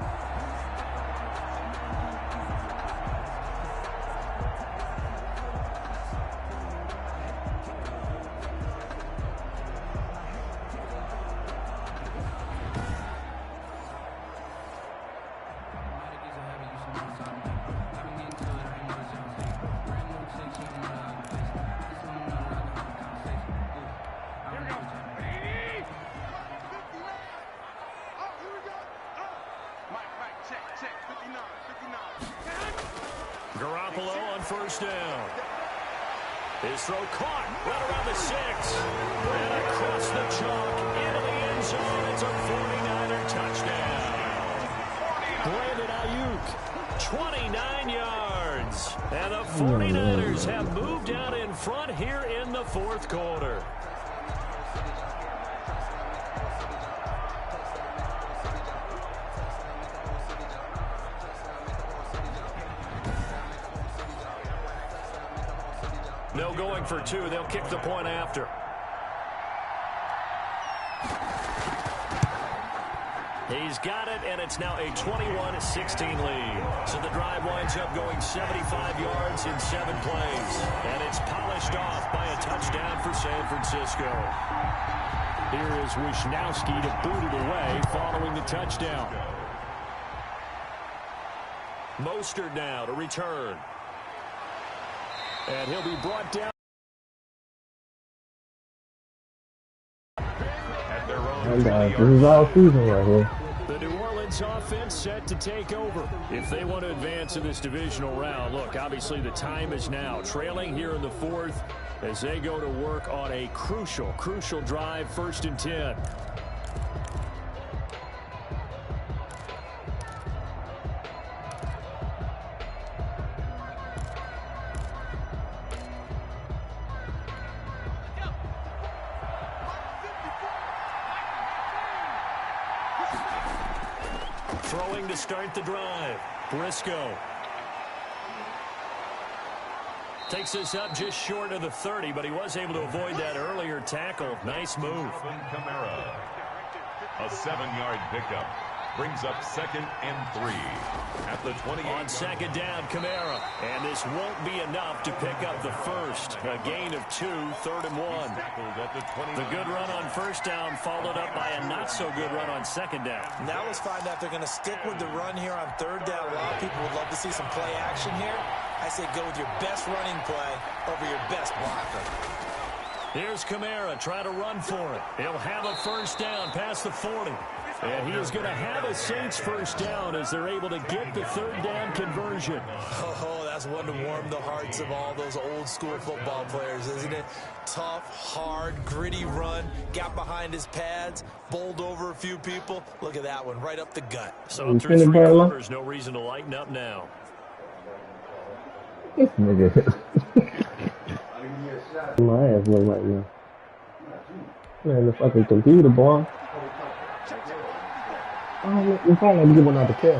Garoppolo on 1st down. His throw caught right around the 6. And across the chalk into the end zone. It's a 49er touchdown. Brandon Ayuk, 29 yards. And the 49ers have moved out in front here in the 4th quarter. No going for 2. They'll kick the point after. He's got it, and it's now a 21-16 lead. So the drive winds up going 75 yards in 7 plays. And it's polished off by a touchdown for San Francisco. Here is Wisnowski to boot it away following the touchdown. Mostert now to return. And he'll be brought down. This is all season right here. The New Orleans offense set to take over. If they want to advance in this divisional round, look, obviously the time is now. Trailing here in the 4th as they go to work on a crucial drive, 1st and 10. Throwing to start the drive. Briscoe. Takes this up just short of the 30, but he was able to avoid that earlier tackle. Nice move. Kamara. A 7-yard pickup. Brings up 2nd and 3 at the 28. On 2nd down, Kamara. And this won't be enough to pick up the first. A gain of 2, 3rd and 1. The good run on 1st down followed up by a not-so-good run on 2nd down. Now let's find out if they're going to stick with the run here on 3rd down. A lot of people would love to see some play action here. I say go with your best running play over your best blocker. Here's Kamara trying to run for it. He'll have a 1st down past the 40. And he is going to have a Saints 1st down as they're able to get the 3rd down conversion. Oh, that's one to warm the hearts of all those old school football players, isn't it? Tough, hard, gritty run. Got behind his pads, bowled over a few people. Look at that one, right up the gut. So through 3 quarters, no reason to lighten up now. This nigga. My ass look like you. Man, the fucking computer, boy. Oh, we're finally get one out of 10.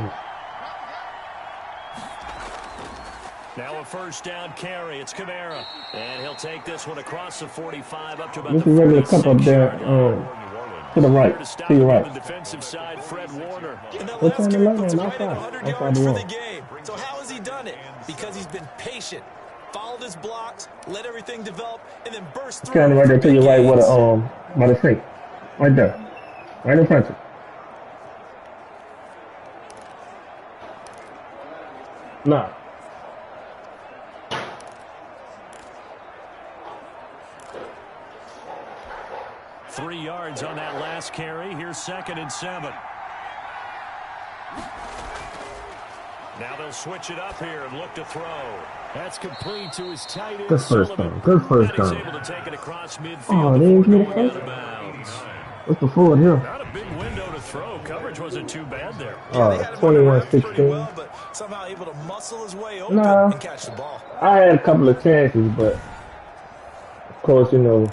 Now a 1st down carry. It's Kamara. And he'll take this one across the 45 up to about this the 46 is regular cup up there. To the right. To your right. On the defensive side, Fred Warner. What's on the left hand? Outside. Outside the wall. So how has he done it? Because he's been patient. Followed his blocks, let everything develop, and then burst through. Kind of right there to your right with a, by the sink. Right there. Right in front of you. Nah. Three yards on that last carry. Here's 2nd and 7. Now they'll switch it up here and look to throw. That's complete to his tight end. Good first down. Good first down. Able to take it across midfield. Oh, they didn't get it first. What's the forward here? Not a big window to throw. Coverage wasn't too bad there. 21-16. Well, but somehow able to muscle his way open and catch the ball. I had a couple of chances, but of course, you know,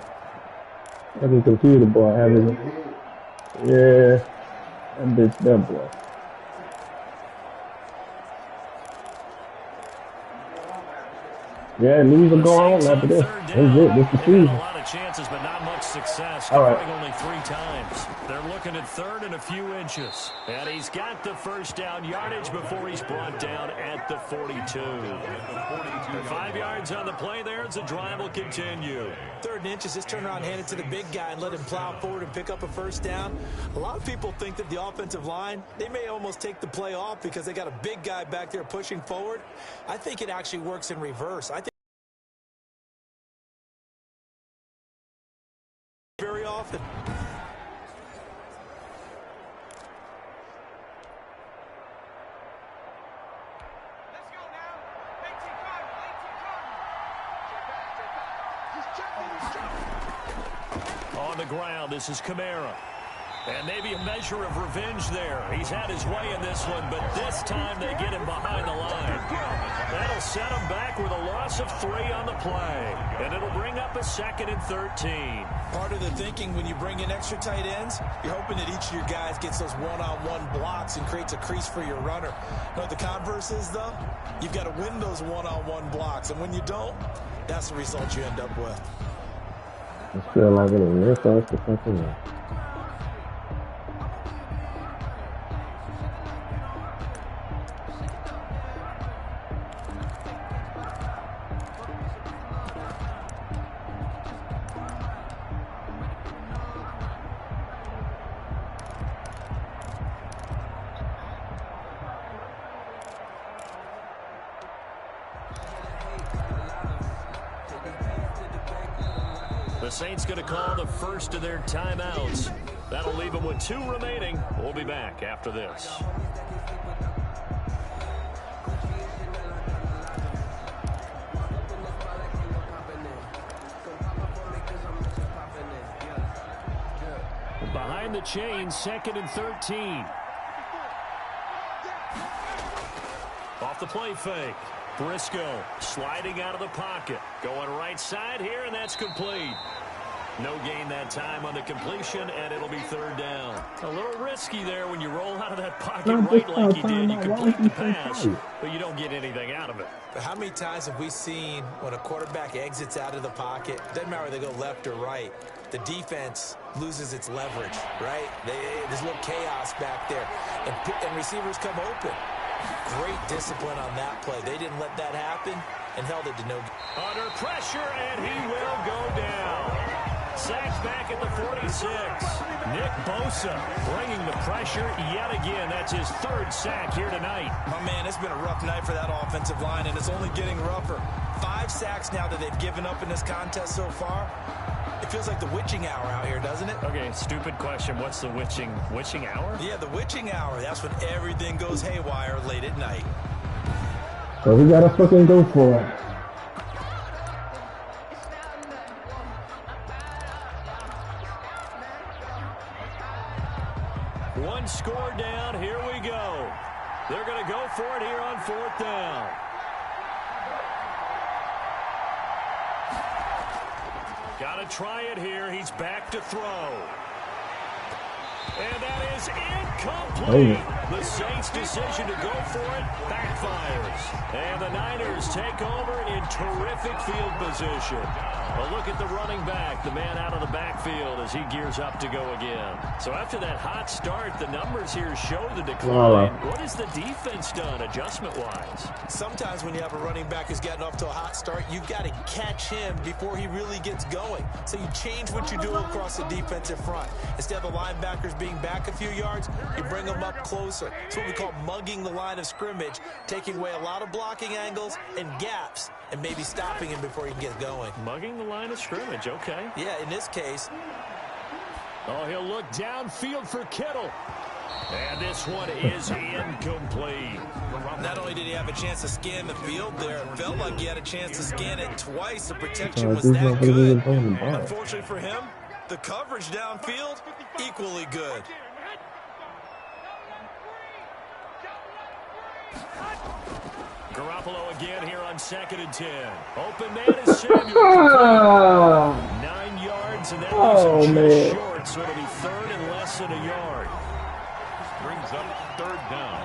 every computer boy having, yeah, that bitch, that boy. Yeah, leave it go on after this. That's it. This is the season. A lot of chances, but not much success. All right. Only 3 times. They're looking at third and a few inches. And he's got the first down yardage before he's brought down at the 42. 5 yards on the play there as the drive will continue. 3rd and inches, just turn around, hand it to the big guy, and let him plow forward and pick up a first down. A lot of people think that the offensive line, they may almost take the play off because they got a big guy back there pushing forward. I think it actually works in reverse. I think very often. On the ground, this is Kamara. And maybe a measure of revenge there. He's had his way in this one, but this time they get him behind the line. That'll set him back with a loss of 3 on the play. And it'll bring up a 2nd and 13. Part of the thinking when you bring in extra tight ends, you're hoping that each of your guys gets those one-on-one blocks and creates a crease for your runner. You know what the converse is, though? You've got to win those one-on-one blocks. And when you don't, that's the result you end up with. I feel like it is this or something else. The Saints going to call the first of their timeouts. That'll leave them with 2 remaining. We'll be back after this. Behind the chain, 2nd and 13. Off the play fake. Briscoe sliding out of the pocket. Going right side here, and that's complete. No gain that time on the completion, and it'll be 3rd down. A little risky there when you roll out of that pocket right like you did. You complete the pass, but you don't get anything out of it. But how many times have we seen when a quarterback exits out of the pocket, doesn't matter whether they go left or right, the defense loses its leverage, right? There's a little chaos back there, and receivers come open. Great discipline on that play. They didn't let that happen and held it to no. Under pressure, and he will go down. Sacked back at the 46. Nick Bosa bringing the pressure yet again. That's his 3rd sack here tonight. My man, it's been a rough night for that offensive line, and it's only getting rougher. 5 sacks now that they've given up in this contest so far. It feels like the witching hour out here, doesn't it? Okay, stupid question. What's the witching hour? Yeah, the witching hour. That's when everything goes haywire late at night. So we gotta fucking go for it. One score down. Here we go. They're going to go for it here on 4th down. Got to try it here. He's back to throw. And that is incomplete. The Saints' decision to go for it backfires. And the Niners take over in terrific field position. A look at the running back, the man out of the backfield as he gears up to go again. So after that hot start, the numbers here show the decline. What has the defense done adjustment-wise? Sometimes when you have a running back who's getting off to a hot start, you've got to catch him before he really gets going. So you change what you do across the defensive front. Instead of the linebackers being back a few yards, you bring them up closer. It's what we call mugging the line of scrimmage, taking away a lot of blocking angles and gaps, and maybe stopping him before he can get going. Mugging the line of scrimmage, okay. Yeah, in this case. Oh, he'll look downfield for Kittle. And this one is incomplete. Not only did he have a chance to scan the field there, it felt like he had a chance to scan it twice. The protection was that good. Unfortunately for him, the coverage downfield, equally good. Garoppolo again here on 2nd and 10. Open man is Samuel. 9 yards, and that was just short, so it'll be 3rd and less than a yard. Brings up 3rd down.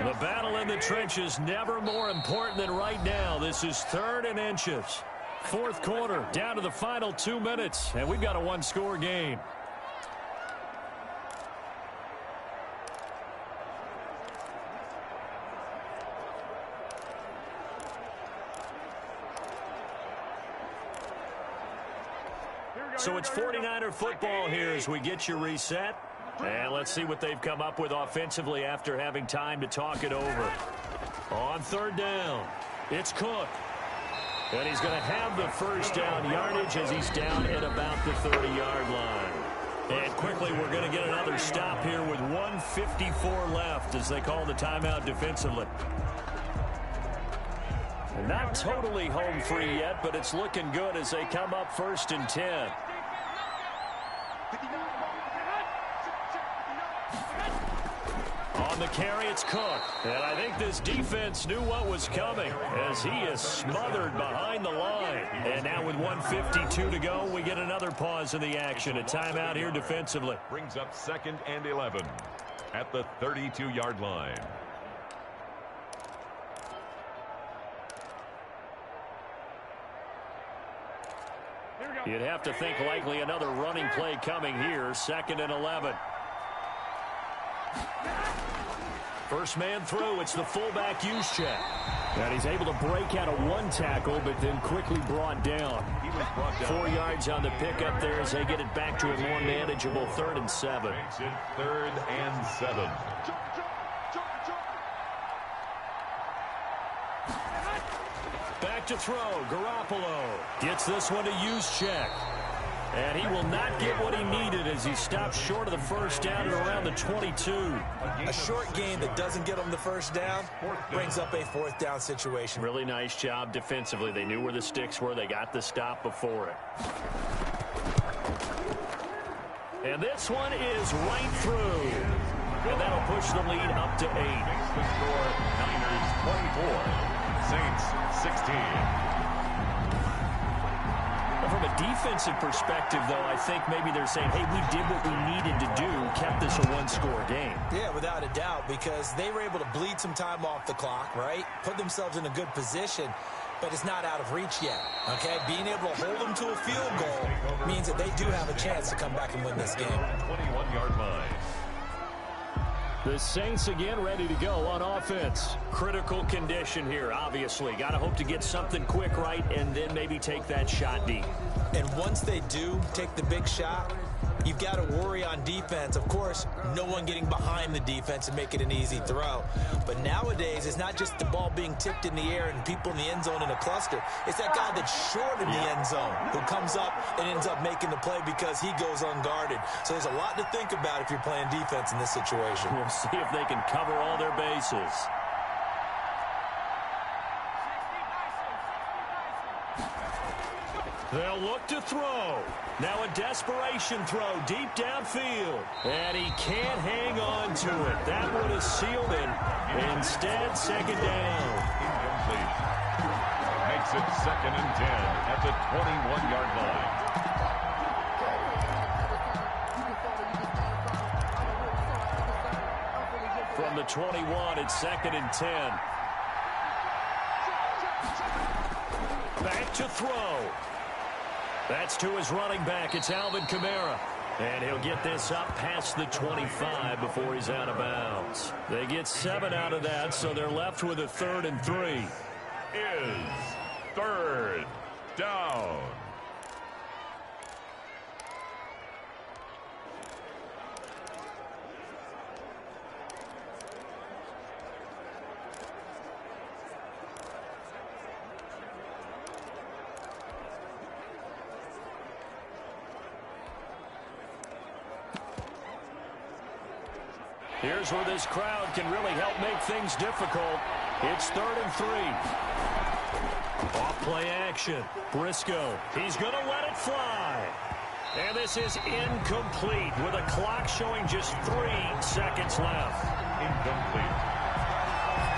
The battle in the trenches, never more important than right now. This is 3rd and inches. 4th quarter, down to the final 2 minutes, and we've got a one-score game. So it's 49er football here as we get you reset. And let's see what they've come up with offensively after having time to talk it over. On 3rd down, it's Cook. And he's going to have the first down yardage as he's down at about the 30-yard line. And quickly, we're going to get another stop here with 1:54 left as they call the timeout defensively. Not totally home free yet, but it's looking good as they come up 1st and 10. On the carry, it's Cook. And I think this defense knew what was coming as he is smothered behind the line. And now with 1:52 to go, we get another pause in the action. A timeout here defensively. Brings up 2nd and 11 at the 32-yard line. You'd have to think likely another running play coming here. 2nd and 11. First man through, it's the fullback Juszczyk. And he's able to break out of one tackle, but then quickly brought down. 4 yards on the pickup there as they get it back to a more manageable 3rd and 7. Makes it 3rd and 7. Back to throw, Garoppolo gets this one to Juszczyk. And he will not get what he needed as he stops short of the first down at around the 22. A short gain that doesn't get him the first down brings up a 4th down situation. Really nice job defensively. They knew where the sticks were. They got the stop before it. And this one is right through. And that'll push the lead up to 8. Makes the score Niners 24, Saints 16. From a defensive perspective, though, I think maybe they're saying, hey, we did what we needed to do, kept this a one-score game. Yeah, without a doubt, because they were able to bleed some time off the clock, right? Put themselves in a good position, but it's not out of reach yet, okay? Being able to hold them to a field goal means that they do have a chance to come back and win this game. 21-yard line. The Saints again ready to go on offense. Critical condition here, obviously. Got to hope to get something quick right and then maybe take that shot deep. And once they do take the big shot, you've got to worry on defense. Of course, no one getting behind the defense and make it an easy throw. But nowadays, it's not just the ball being tipped in the air and people in the end zone in a cluster. It's that guy that's short in the end zone who comes up and ends up making the play because he goes unguarded. So there's a lot to think about if you're playing defense in this situation. We'll see if they can cover all their bases. They'll look to throw. Now a desperation throw deep downfield. And he can't hang on to it. That one is sealed in. Instead, 2nd down. Incomplete. Makes it 2nd and 10 at the 21-yard line. From the 21, it's 2nd and 10. Back to throw. That's to his running back. It's Alvin Kamara. And he'll get this up past the 25 before he's out of bounds. They get 7 out of that, so they're left with a 3rd and 3. Is 3rd down. Here's where this crowd can really help make things difficult. It's 3rd and 3. Off play action. Briscoe. He's going to let it fly. And this is incomplete with a clock showing just 3 seconds left. Incomplete.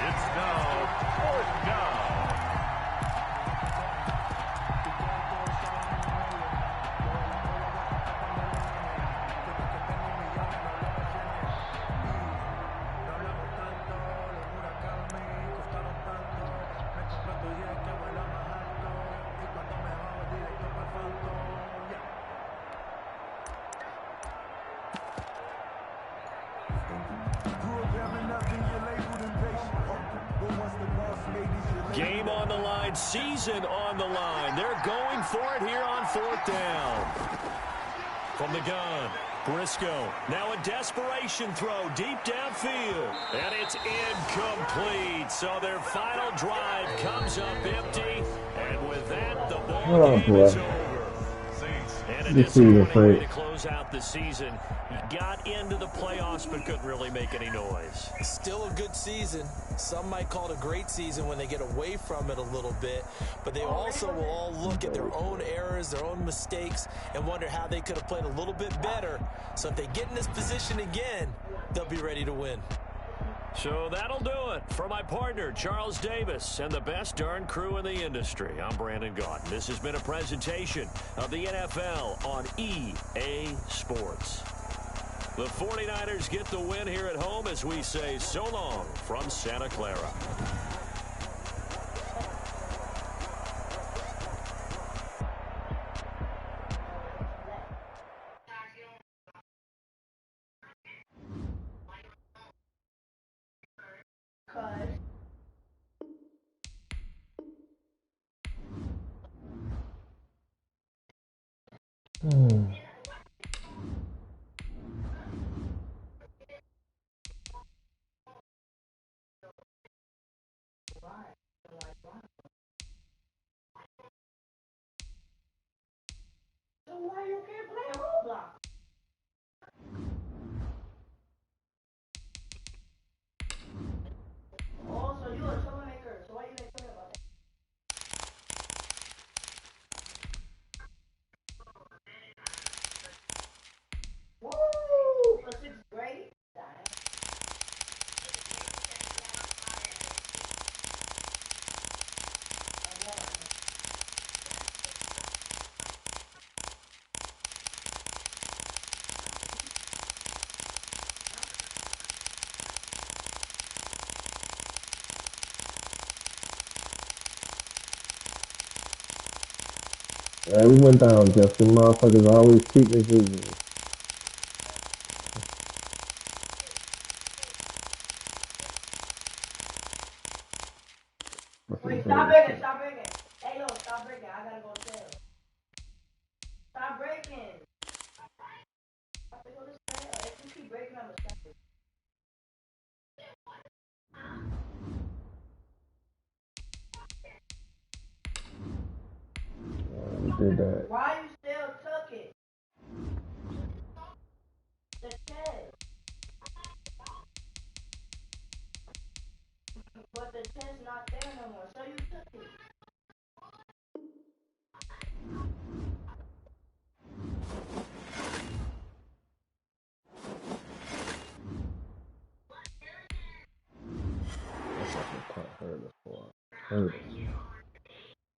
It's now 4th down. season on the line. They're going for it here on 4th down. From the gun, Briscoe. Now a desperation throw deep downfield. And it's incomplete. So their final drive comes up empty. And with that, the ball game is over. And a disappointing way to close out the season. He got into the playoffs but couldn't really make any noise. Still a good season. Some might call it a great season when they get away from it a little bit. But they also will all look at their own errors, their own mistakes, and wonder how they could have played a little bit better. So if they get in this position again, they'll be ready to win. So that'll do it for my partner, Charles Davis, and the best darn crew in the industry. I'm Brandon Gaudin. This has been a presentation of the NFL on EA Sports. The 49ers get the win here at home as we say so long from Santa Clara. Why you can't play Roblox? Oh, so you're a troublemaker. So why you make fun about that? Woo! For 6th grade? We went down, Justin. Motherfuckers always keep me busy. Wait, stop breaking, stop breaking. Hey, yo, stop breaking. I gotta go tell. Stop breaking. I have to go to cell. If you keep breaking, I'm gonna stop it. We did that. Why you still took it? The test. But the test not there no more, so you took it. That's like a heard us for. Heard us.